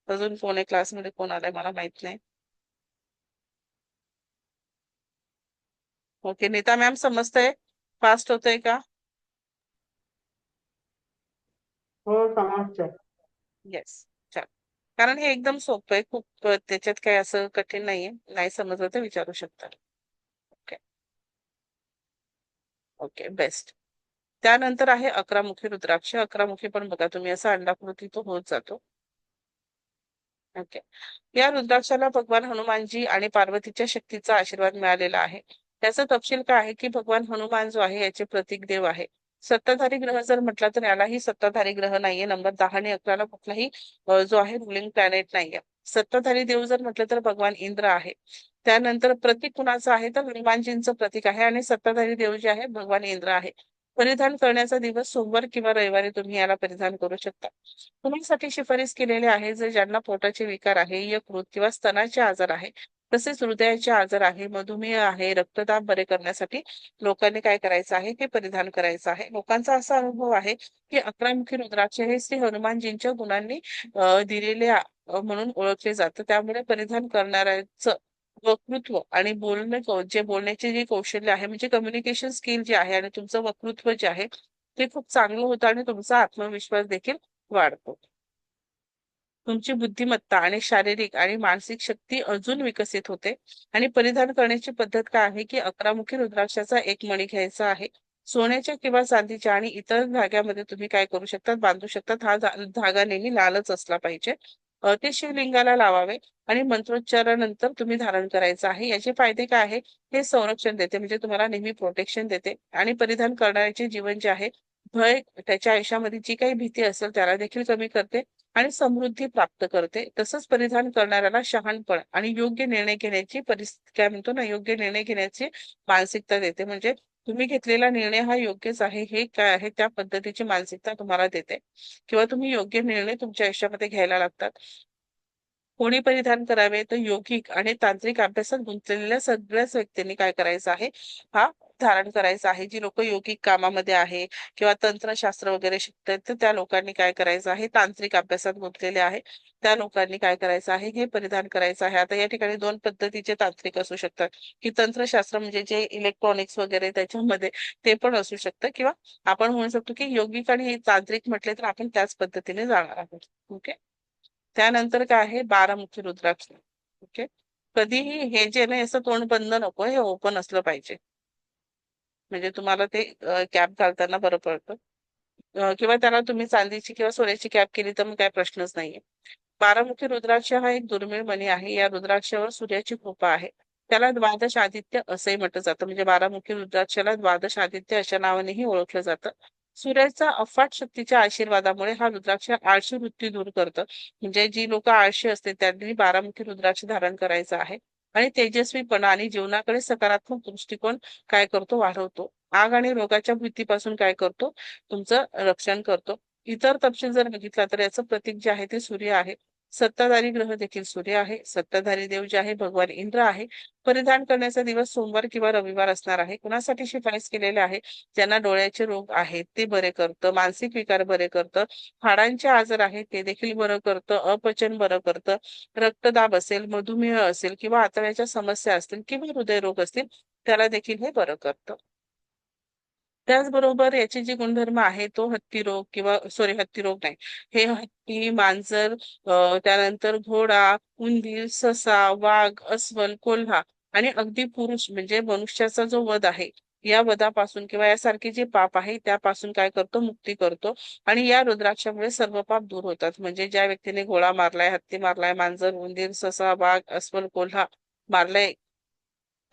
अजून कोण आहे क्लासमध्ये, कोण आलाय मला माहित नाही. ओके, नीता मॅम समजतंय? फास्ट होतंय का? हो, समजतंय. येस, चल. कारण हे एकदम सोपं आहे खूप, त्याच्यात काही असं कठीण नाहीये. नाही समजलं तर विचारू शकता. ओके. Okay, best. त्यानंतर आहे 11 मुखी रुद्राक्ष. 11 मुखी पण बघा तुम्ही, असा अंडाकृती तो होत जातो. ओके, या रुद्राक्षाला भगवान हनुमानजी आणि पार्वतीच्या शक्तीचा आशीर्वाद मिळालेला आहे. त्याचा तपशील काय आहे, की भगवान हनुमान जो आहे याचे प्रतीक देव आहे. सत्ताधारी ग्रह जर म्हटला तर यालाही सत्ताधारी ग्रह नाहीये. नंबर 10 आणि 11ला कुठलाही जो आहे रुलिंग प्लॅनेट नाहीये. सत्ताधारी देव जर म्हटलं तर भगवान इंद्र आहे. त्यानंतर प्रतीक कुणाचं आहे तर हनुमानजींचं प्रतीक आहे आणि सत्ताधारी देव जे आहे भगवान इंद्र आहे. परिधान करण्याचा दिवस सोमवार किंवा रविवारी तुम्ही याला परिधान करू शकता. मुलींसाठी शिफारस केलेले आहे जर ज्यांना पोटाचे विकार आहे, यकृत किंवा स्तनाचे आजार आहे, तसेच हृदयाचे आजार आहे, मधुमेह आहे, रक्तदाब बरे करण्यासाठी लोकांनी काय करायचं आहे हे परिधान करायचं आहे. लोकांचा असा अनुभव आहे की 11 मुखी रुद्राक्ष हे श्री हनुमानजींच्या गुणांनी दिलेले म्हणून ओळखले जातं. त्यामुळे परिधान करणाऱ्याचं वक्तृत्व आणि जे बोलण्याचे जे कौशल्य आहे म्हणजे कम्युनिकेशन स्किल जे आहे आणि तुमचं वक्तृत्व जे आहे ते खूप चांगलं होतं आणि तुमचा आत्मविश्वास देखील वाढतो. तुमची बुद्धिमत्ता आणि शारीरिक आणि मानसिक शक्ती अजून विकसित होते. आणि परिधान करण्याची पद्धत काय आहे की 11 मुखी रुद्राक्षाचा एक मणी घ्यायचा आहे. सोन्याच्या किंवा चांदीच्या आणि इतर धाग्यामध्ये तुम्ही काय करू शकतात, बांधू शकतात. हा धागा नेहमी लालच असला पाहिजे. ते शिवलिंगाला लावावे आणि मंत्रोच्चारानंतर तुम्ही धारण करायचं आहे. याचे फायदे काय आहे, हे संरक्षण देते म्हणजे तुम्हाला नेहमी प्रोटेक्शन देते आणि परिधान करणाऱ्याचे जीवन जे आहे भय, त्याच्या आयुष्यामध्ये जी काही भीती असेल त्याला देखील कमी करते आणि समृद्धी प्राप्त करते. तसंच परिधान करणाऱ्याला शहाणपण आणि योग्य निर्णय घेण्याची काय म्हणतो ना, योग्य निर्णय घेण्याची मानसिकता देते. म्हणजे तुम्ही घेतलेला निर्णय हा योग्यच आहे हे काय आहे त्या पद्धतीची मानसिकता तुम्हाला देते किंवा तुम्ही योग्य निर्णय तुमच्या आयुष्यामध्ये घ्यायला लागतात. कोणी परिधान करावे तर योगिक आणि तांत्रिक अभ्यासात गुंतलेल्या सगळ्याच व्यक्तींनी काय करायचं आहे, हा धारण करायचा आहे. जी लोक योगिक कामामध्ये आहे किंवा तंत्रशास्त्र वगैरे शिकतात तर त्या लोकांनी काय करायचं आहे, तांत्रिक अभ्यासात गुंतलेले आहे त्या लोकांनी काय करायचं आहे, हे परिधान करायचं आहे. आता या ठिकाणी दोन पद्धतीचे तांत्रिक असू शकतात की तंत्रशास्त्र म्हणजे जे इलेक्ट्रॉनिक्स वगैरे त्याच्यामध्ये ते पण असू शकतं किंवा आपण म्हणू शकतो की योगिक आणि तांत्रिक म्हटले तर आपण त्याच पद्धतीने जाणार आहोत. ओके. त्यानंतर काय आहे, 12 मुखी रुद्राक्ष. ओके. कधीही हे जे नाही असं तोंड बंद नको, हे ओपन असलं पाहिजे म्हणजे तुम्हाला ते कॅप घालताना बरं पडतं. किंवा त्याला तुम्ही चांदीची किंवा सोन्याची कॅप केली तर मग काय प्रश्नच नाहीये. 12 मुखी रुद्राक्ष हा एक दुर्मिळ मणी आहे. या रुद्राक्षावर सूर्याची कृपा आहे. त्याला द्वादश आदित्य असंही म्हटलं जातं म्हणजे 12 मुखी रुद्राक्षाला द्वादश आदित्य अशा नावानेही ओळखलं जातं. सूर्याचा अफाट शक्तीच्या आशीर्वादामुळे हा रुद्राक्ष आळशी वृत्ती दूर करतं. म्हणजे जी लोक आळशी असते त्यांनी 12 मुखी रुद्राक्ष धारण करायचं आहे. आणि तेजस्वीपणा आणि जीवनाकडे सकारात्मक दृष्टिकोन काय करतो, वाढवतो. आग आणि रोगाच्या भीतीपासून काय करतो, तुमचं रक्षण करतो. इतर तपशील जर बघितला तर याचं प्रतीक जे आहे ते सूर्य आहे. सत्ताधारी ग्रह देखील सूर्य आहे. सत्ताधारी देव जे आहे भगवान इंद्र आहे. परिधान करण्याचा दिवस सोमवार किंवा रविवार असणार आहे. कुणासाठी शिफारस केलेले आहे, ज्यांना डोळ्याचे रोग आहेत ते बरे करतं, मानसिक विकार बरे करतं, हाडांचे आजार आहेत ते देखील बरं करतं, अपचन बरं करतं, रक्तदाब असेल, मधुमेह असेल किंवा आतड्याच्या समस्या असतील किंवा हृदयरोग असतील त्याला देखील हे बरं करतं. त्याचबरोबर याचे जे गुणधर्म आहे तो हत्ती रोग किंवा हत्ती रोग नाही, हे हत्ती, मांजर, त्यानंतर घोडा, उंदीर, ससा, वाघ, अस्वल, कोल्हा आणि अगदी पुरुष म्हणजे मनुष्याचा जो वध आहे या वधापासून किंवा यासारखे जे पाप आहे त्यापासून काय करतो, मुक्ती करतो. आणि या रुद्राक्षामुळे सर्व पाप दूर होतात. म्हणजे ज्या व्यक्तीने घोडा मारलाय, हत्ती मारलाय, मांजर, उंदीर, ससा, वाघ, अस्वल, कोल्हा मारलाय,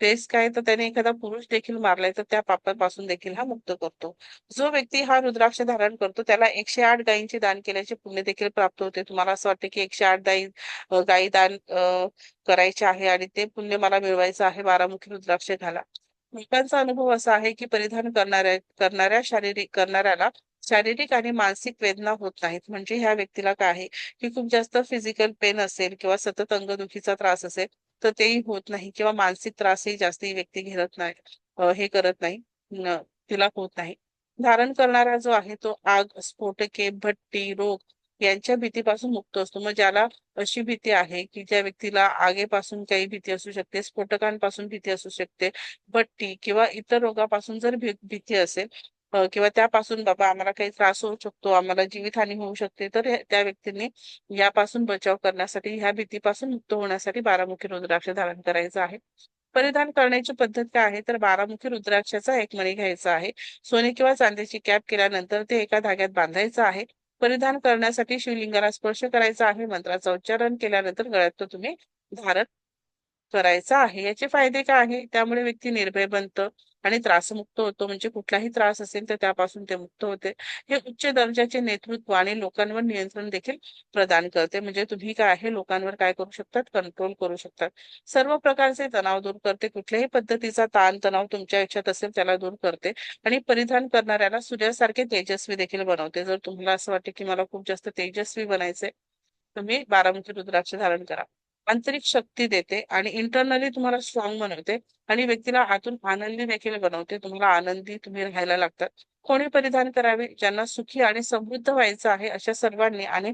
तेच काय तर त्याने एखादा पुरुष देखील मारलाय तर त्या पापापासून देखील हा मुक्त करतो. जो व्यक्ती हा रुद्राक्ष धारण करतो त्याला 108 गायींचे दान केल्याचे पुण्य देखील प्राप्त होते. तुम्हाला असं वाटतं की 108 गायी दान करायचे आहे आणि ते पुण्य मला मिळवायचं आहे, 12 मुखी रुद्राक्ष घाला. लोकांचा अनुभव असा आहे की परिधान करणाऱ्याला शारीरिक आणि मानसिक वेदना होत नाहीत. म्हणजे ह्या व्यक्तीला काय आहे की खूप जास्त फिजिकल पेन असेल किंवा सतत अंगदुखीचा त्रास असेल तर तेही होत नाही किंवा मानसिक त्रासही जास्त ही व्यक्ती घेत नाही, हे करत नाही, तिला होत नाही. धारण करणारा जो आहे तो आग, स्फोटके, भट्टी, रोग यांच्या भीतीपासून मुक्त असतो. मग ज्याला अशी भीती आहे की ज्या व्यक्तीला आगीपासून काही भीती असू शकते, स्फोटकांपासून भीती असू शकते, भट्टी किंवा इतर रोगापासून जर भीती असेल, किंवा त्यापासून बाबा आम्हाला काही त्रास होऊ शकतो, आम्हाला जीवितहानी होऊ शकते, तर त्या व्यक्तींनी यापासून बचाव करण्यासाठी, ह्या भीतीपासून मुक्त होण्यासाठी 12 मुखी रुद्राक्ष धारण करायचं आहे. परिधान करण्याची पद्धत काय आहे तर 12 मुखी रुद्राक्षाचा एक मणी घ्यायचा आहे. सोने किंवा चांदीची कॅप केल्यानंतर ते एका धाग्यात बांधायचं आहे. परिधान करण्यासाठी शिवलिंगाला स्पर्श करायचा आहे. मंत्राचं उच्चारण केल्यानंतर गळ्यात तो तुम्ही धारण करायचा आहे. याचे फायदे काय आहे? त्यामुळे व्यक्ती निर्भय बनतं आणि त्रासमुक्त होतो. म्हणजे कुठलाही त्रास असेल तर त्यापासून ते मुक्त होते. हे उच्च दर्जाचे नेतृत्व आणि लोकांवर नियंत्रण देखील प्रदान करते. म्हणजे तुम्ही काय आहे लोकांवर काय करू शकतात? कंट्रोल करू शकतात. सर्व प्रकारचे तणाव दूर करते. कुठल्याही पद्धतीचा ताण तणाव तुमच्या याच्यात असेल त्याला दूर करते आणि परिधान करणाऱ्याला सूर्यासारखे तेजस्वी देखील बनवते. जर तुम्हाला असं वाटते की मला खूप जास्त तेजस्वी बनायचंय, तुम्ही बारामुखी रुद्राक्ष धारण करा. आंतरिक शक्ती देते आणि इंटरनली तुम्हाला स्ट्रॉंग बनवते आणि व्यक्तीला आतून आनंदी देखील बनवते. तुम्हाला आनंदी तुम्ही राहायला लागतात. कोणी परिधान करावे? ज्यांना सुखी आणि समृद्ध व्हायचं आहे अशा सर्वांनी आणि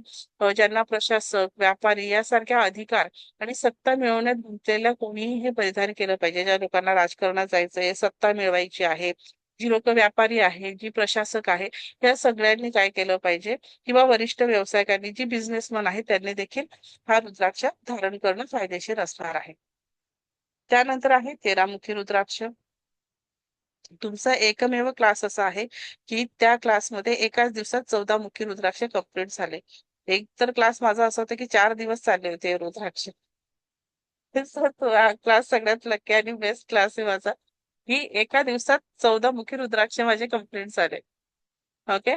ज्यांना प्रशासक, व्यापारी यासारख्या अधिकार आणि सत्ता मिळवण्यात गुंतलेल्या कोणीही हे परिधान केलं पाहिजे. ज्या लोकांना राजकारणात जायचंय, सत्ता मिळवायची आहे, जी लोक व्यापारी आहे, जी प्रशासक आहे, या सगळ्यांनी काय केलं पाहिजे किंवा वरिष्ठ व्यावसायिकांनी, जी बिझनेसमन आहे, त्यांनी देखील हा रुद्राक्ष धारण करणं फायदेशीर असणार आहे. त्यानंतर आहे तेरामुखी रुद्राक्ष. तुमचा एकमेव क्लास असा आहे की त्या क्लासमध्ये एकाच दिवसात 14 मुखी रुद्राक्ष कंप्लीट झाले. एक तर क्लास माझा असा होता की 4 दिवस चालले होते रुद्राक्ष. क्लास सगळ्यात लकी आणि बेस्ट क्लास आहे माझा, की एका दिवसात 14 मुखी रुद्राक्ष माझे कंप्लीट झाले. ओके.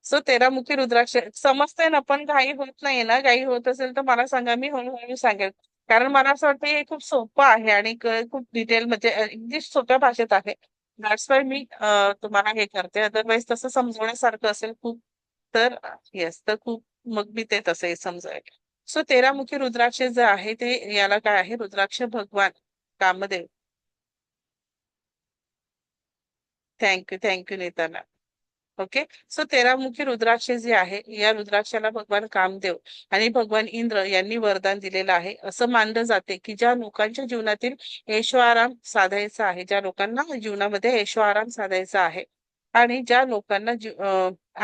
सो 13 मुखी रुद्राक्ष समजतंय ना, पण घाई होत नाहीये ना? घाई होत असेल तर मला सांगा, मी हळूहळू सांगेल. कारण मला असं वाटतं हे खूप सोपं आहे आणि खूप डिटेल म्हणजे अगदी सोप्या भाषेत आहे. दॅट्स वाय मी तुम्हाला हे करते. अदरवाईज तसं समजवण्यासारखं असेल खूप तर येस, तर खूप मग मी ते तसंही समजावेल. सो 13 मुखी रुद्राक्ष जे आहे ते याला काय आहे? रुद्राक्ष भगवान कामदेव. थँक्यू नेताना. ओके. सो 13 मुखी रुद्राक्ष जे आहे या रुद्राक्षाला भगवान कामदेव आणि भगवान इंद्र यांनी वरदान दिलेलं आहे. असं मानलं जाते की ज्या लोकांच्या जीवनातील ऐशोआराम साधायचा आहे, ज्या लोकांना जीवनामध्ये ऐशोआराम साधायचा आहे आणि ज्या लोकांना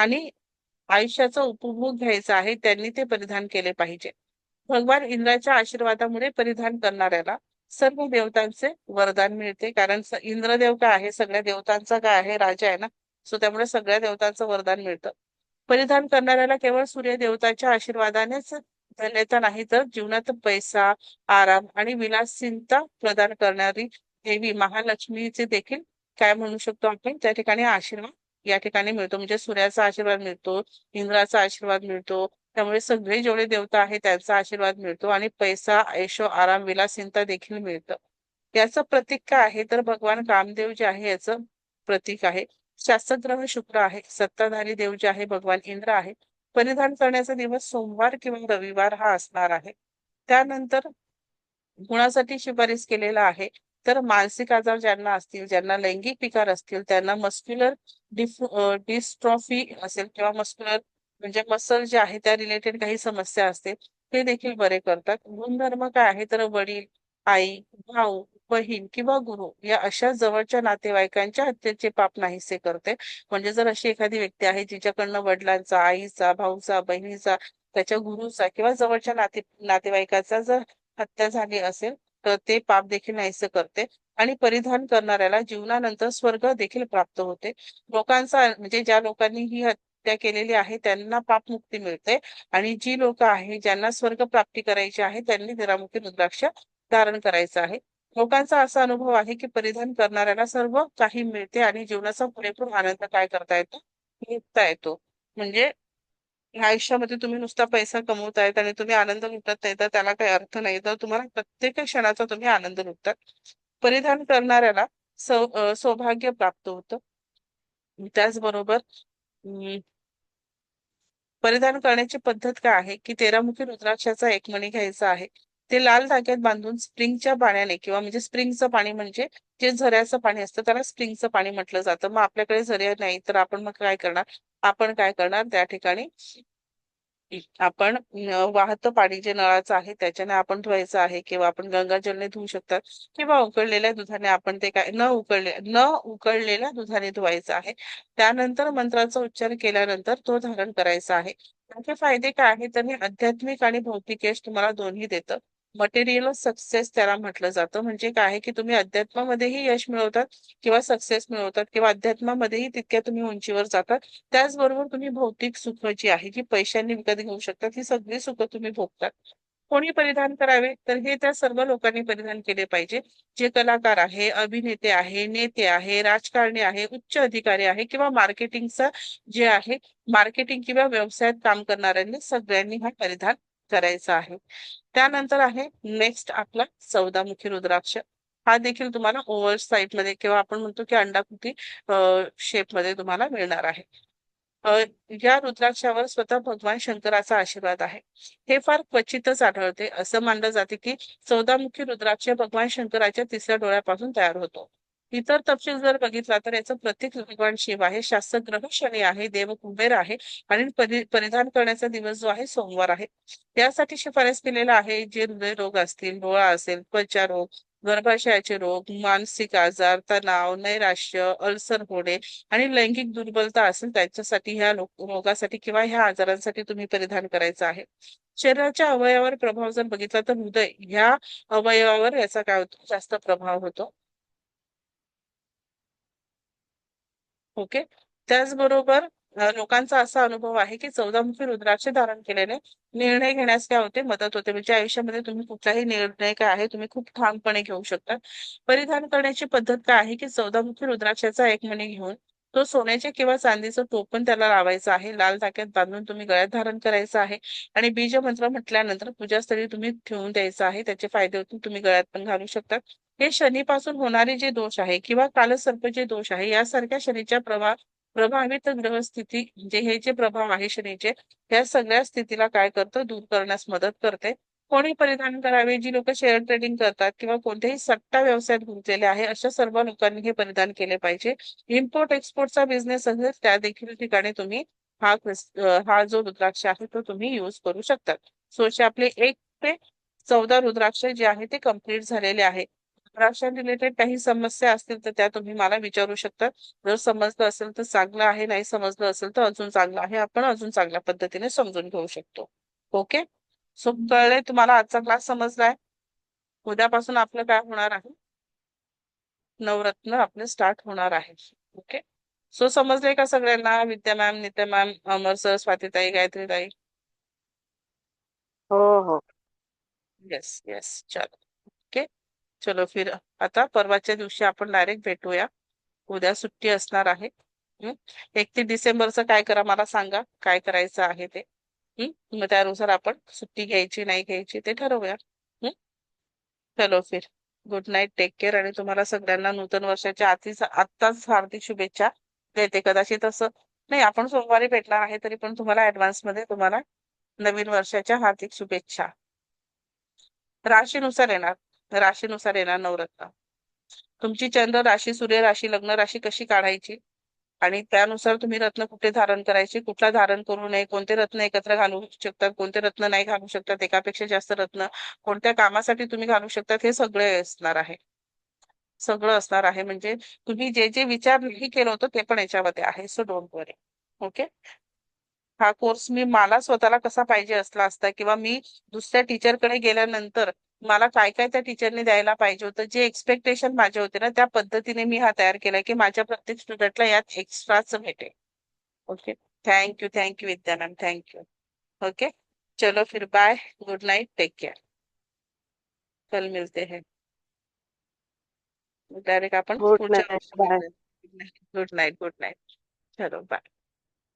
आणि आयुष्याचा उपभोग घ्यायचा आहे, त्यांनी ते परिधान केले पाहिजे. भगवान इंद्राच्या आशीर्वादामुळे परिधान करणाऱ्याला सर्व देवतांचे वरदान मिळते. कारण इंद्रदेव काय आहे? सगळ्या देवतांचा काय आहे? राजा आहे ना. सो त्यामुळे सगळ्या देवतांचं वरदान मिळतं. परिधान करणाऱ्याला केवळ सूर्य देवताच्या आशीर्वादानेच धन्यता नाही, तर जीवनात पैसा, आराम आणि विलासीनता प्रदान करणारी देवी महालक्ष्मीचे देखील काय म्हणू शकतो आपण त्या ठिकाणी आशीर्वाद या ठिकाणी मिळतो. म्हणजे सूर्याचा आशीर्वाद मिळतो, इंद्राचा आशीर्वाद मिळतो. त्यामुळे सगळे जेवढे देवता आहेत त्यांचा आशीर्वाद मिळतो आणि पैसा, ऐशो, आराम, विलासीनता देखील मिळतं. याचं प्रतीक काय आहे? तर भगवान कामदेव जे आहे याचं प्रतीक आहे. शास्त्रग्रह शुक्र आहे. सत्ताधारी देव जे आहे भगवान इंद्र आहे. परिधान करण्याचा दिवस सोमवार किंवा रविवार हा असणार आहे. त्यानंतर गुणासाठी शिफारस केलेला आहे तर मानसिक आजार ज्यांना असतील, ज्यांना लैंगिक विकार असतील, त्यांना मस्क्युलर डिस्ट्रॉफी असेल किंवा मस्क्युलर म्हणजे मसल जे आहे त्या रिलेटेड काही समस्या असतील ते देखील बरे करतात. गुणधर्म काय आहे? तर वडील, आई, भाऊ, बहीण किंवा गुरु या अशा जवळच्या नातेवाईकांच्या हत्येचे पाप नाहीसे करते. म्हणजे जर अशी एखादी व्यक्ती आहे जिच्याकडनं वडिलांचा, आईचा, भाऊचा, बहिणीचा, त्याच्या गुरुचा किंवा जवळच्या नातेवाईकाचा जर हत्या झाली असेल तर ते पाप देखील नाहीसे करते आणि परिधान करणाऱ्याला जीवनानंतर स्वर्ग देखील प्राप्त होते. लोकांचा म्हणजे ज्या लोकांनी ही हत्या केलेली आहे त्यांना पाप मुक्ती मिळते आणि जी लोक आहे ज्यांना स्वर्ग प्राप्ती करायची आहे त्यांनी 13 मुखी रुद्राक्ष धारण करायचं आहे. लोकांचा असा अनुभव आहे की परिधान करणाऱ्याला सर्व काही मिळते आणि जीवनाचा पुरेपूर आनंद काय करता येतो? घेता येतो. म्हणजे ह्या आयुष्यामध्ये तुम्ही नुसता पैसा कमवतायत आणि तुम्ही आनंद लुटत नाही तर त्याला काही अर्थ नाही. तर तुम्हाला प्रत्येक क्षणाचा तुम्ही आनंद लुटतात. परिधान करणाऱ्याला सौभाग्य प्राप्त होतं. त्याचबरोबर अं, परिधान करण्याची पद्धत काय आहे की 13 मुखी रुद्राक्षाचा एक मणी घ्यायचा आहे. ते लाल धाग्यात बांधून स्प्रिंगच्या पाण्याने किंवा म्हणजे स्प्रिंगचं पाणी म्हणजे जे झऱ्याचं पाणी असतं त्याला स्प्रिंगचं पाणी म्हटलं जातं. मग आपल्याकडे झरे नाही तर आपण मग काय करणार? आपण काय करणार त्या ठिकाणी आपण वाहतं पाणी जे नळाचं आहे त्याच्याने आपण धुवायचं आहे किंवा आपण गंगाजलने धुवू शकतात किंवा उकळलेल्या दुधाने आपण ते काय न उकळलेल्या दुधाने धुवायचं आहे. त्यानंतर मंत्राचा उच्चार केल्यानंतर तो धारण करायचा आहे. त्याचे फायदे काय आहे? तर हे आध्यात्मिक आणि भौतिक यश तुम्हाला दोन्ही देतं. मटेरियल सक्सेस त्याला म्हटलं जातं. म्हणजे काय आहे की तुम्ही अध्यात्मामध्येही यश मिळवतात किंवा सक्सेस मिळवतात किंवा अध्यात्मामध्येही तितक्या तुम्ही उंचीवर जातात. त्याचबरोबर तुम्ही भौतिक सुख जी आहे जी पैशांनी विकत घेऊ शकतात ही सगळी सुख तुम्ही भोगतात. कोणी परिधान करावे, तर हे त्या सर्व लोकांनी परिधान केले पाहिजे, जे कलाकार आहे, अभिनेते आहे, नेते आहे, राजकारणी आहे, उच्च अधिकारी आहे किंवा मार्केटिंगचा जे आहे मार्केटिंग किंवा व्यवसायात काम करणाऱ्यांनी सगळ्यांनी हा परिधान करायचा आहे. त्यानंतर आहे नेक्स्ट आपला 14 मुखी रुद्राक्ष. हा देखील तुम्हाला ओव्हल साईज मध्ये किंवा आपण म्हणतो की अंडाकृती शेप मध्ये तुम्हाला मिळणार आहे. अ, या रुद्राक्षावर स्वतः भगवान शंकराचा आशीर्वाद आहे. हे फार क्वचितच आढळते. असं मानलं जाते की 14 मुखी रुद्राक्ष भगवान शंकराच्या तिसऱ्या डोळ्यापासून तयार होतो. इतर तपशील जर बघितला तर याचं प्रतीक भगवान शिव आहे, शास्त्र ग्रह शनी आहे, देव कुबेर आहे आणि परिधान करण्याचा दिवस जो आहे सोमवार आहे. यासाठी शिफारस केलेला आहे जे हृदयरोग असतील, डोळा असेल, त्वचा रोग, गर्भाशयाचे रोग, मानसिक आजार, तणाव, नैराश्य, अल्सर होणे आणि लैंगिक दुर्बलता असेल त्यांच्यासाठी ह्या रोगासाठी किंवा ह्या आजारांसाठी तुम्ही परिधान करायचं आहे. शरीराच्या अवयवावर प्रभाव जर बघितला तर हृदय ह्या अवयवावर याचा काय होतो, जास्त प्रभाव होतो. ओके. त्याचबरोबर लोकांचा असा अनुभव आहे की 14 मुखी रुद्राक्ष धारण केल्याने निर्णय घेण्यास काय होते, मदत होते. म्हणजे आयुष्यामध्ये तुम्ही कुठलाही निर्णय काय आहे तुम्ही खूप ठामपणे घेऊ शकता. परिधान करण्याची पद्धत काय आहे की 14 मुखी रुद्राक्षाचा एक मणी घेऊन तो सोन्याचे किंवा चांदीचं टोपण त्याला लावायचं आहे, लाल धाग्यात बांधून तुम्ही गळ्यात धारण करायचं आहे आणि बीज मंत्र म्हटल्यानंतर पूजास्थळी तुम्ही ठेवून द्यायचं आहे. त्याचे फायदे होतील, तुम्ही गळ्यात पण घालू शकता. हे शनीपासून होणारे जे दोष आहे किंवा कालसर्प जे दोष आहे यासारख्या शनीच्या प्रभावित ग्रहस्थिती म्हणजे हे जे प्रभाव आहे शनीचे, या सगळ्या स्थितीला काय करतं, दूर करण्यास मदत करते. कोणी परिधान करावे, जी लोक शेअर ट्रेडिंग करतात किंवा कोणत्याही सट्टा व्यवसायात गुंतलेले आहे अशा सर्व लोकांनी हे परिधान केले पाहिजे. इम्पोर्ट एक्सपोर्टचा बिझनेस असेल त्या देखील ठिकाणी तुम्ही हा जो रुद्राक्ष आहे तो तुम्ही युज करू शकतात. सो असे आपले 1 ते 14 रुद्राक्ष जे आहे ते कम्प्लीट झालेले आहे. रुद्राक्षा रिलेटेड काही समस्या असतील तर त्या तुम्ही मला विचारू शकता. जर समजलं असेल तर चांगलं आहे, नाही समजलं असेल तर अजून चांगलं आहे, आपण अजून चांगल्या पद्धतीने समजून घेऊ शकतो. ओके. सो कळलंय तुम्हाला, आजचा क्लास समजलाय. उद्यापासून आपलं काय होणार आहे, नवरत्न आपले स्टार्ट होणार आहे. ओके. सो समजलंय का सगळ्यांना? विद्या मॅम, नित्या मॅम, अमर सर, स्वातीताई, गायत्री ताई? हो हो. येस येस, चलो. ओके. चलो फिर आता परवाच्या दिवशी आपण डायरेक्ट भेटूया. उद्या सुट्टी असणार आहे. 31 डिसेंबरचं काय करा मला सांगा, काय करायचं आहे ते. मग त्यानुसार आपण सुट्टी घ्यायची नाही घ्यायची ते ठरवूया. हम्म? चलो फिर, गुड नाईट, टेक केअर. आणि तुम्हाला सगळ्यांना नूतन वर्षाच्या आत्ताच हार्दिक शुभेच्छा देते. कदाचित असं नाही, आपण सोमवारी भेटणार आहे तरी पण तुम्हाला ऍडव्हान्स मध्ये तुम्हाला नवीन वर्षाच्या हार्दिक शुभेच्छा. राशीनुसार येणार, राशीनुसार येणार नवरत्न. तुमची चंद्र राशी, सूर्य राशी, लग्न राशी कशी काढायची आणि त्यानुसार तुम्ही रत्न कुठे धारण करायचे, कुठला धारण करू नये, कोणते रत्न एकत्र घालू शकतात, कोणते रत्न नाही घालू शकतात, एकापेक्षा जास्त रत्न कोणत्या कामासाठी तुम्ही घालू शकतात, हे सगळे असणार आहे. सगळं असणार आहे. म्हणजे तुम्ही जे जे विचार नाही केलं होतं ते पण याच्यामध्ये आहे. So don't worry. ओके. हा कोर्स मला स्वतःला कसा पाहिजे असला असता किंवा मी दुसऱ्या टीचरकडे गेल्यानंतर मला काय काय त्या टीचरने द्यायला पाहिजे होतं, जे एक्सपेक्टेशन माझे होते ना त्या पद्धतीने मी हा तयार केलाय की माझ्या प्रत्येक स्टुडंटला यात एक्स्ट्राच भेटेल. Okay. Thank you Vidya ma'am, thank you. Okay. चलो फिर bye, good night, take care. कल मिलते हैं. डायरेक्ट आपण गुड पुढच्या नाईट, बाय. गोष्टी. Good night, good night. चलो बाय.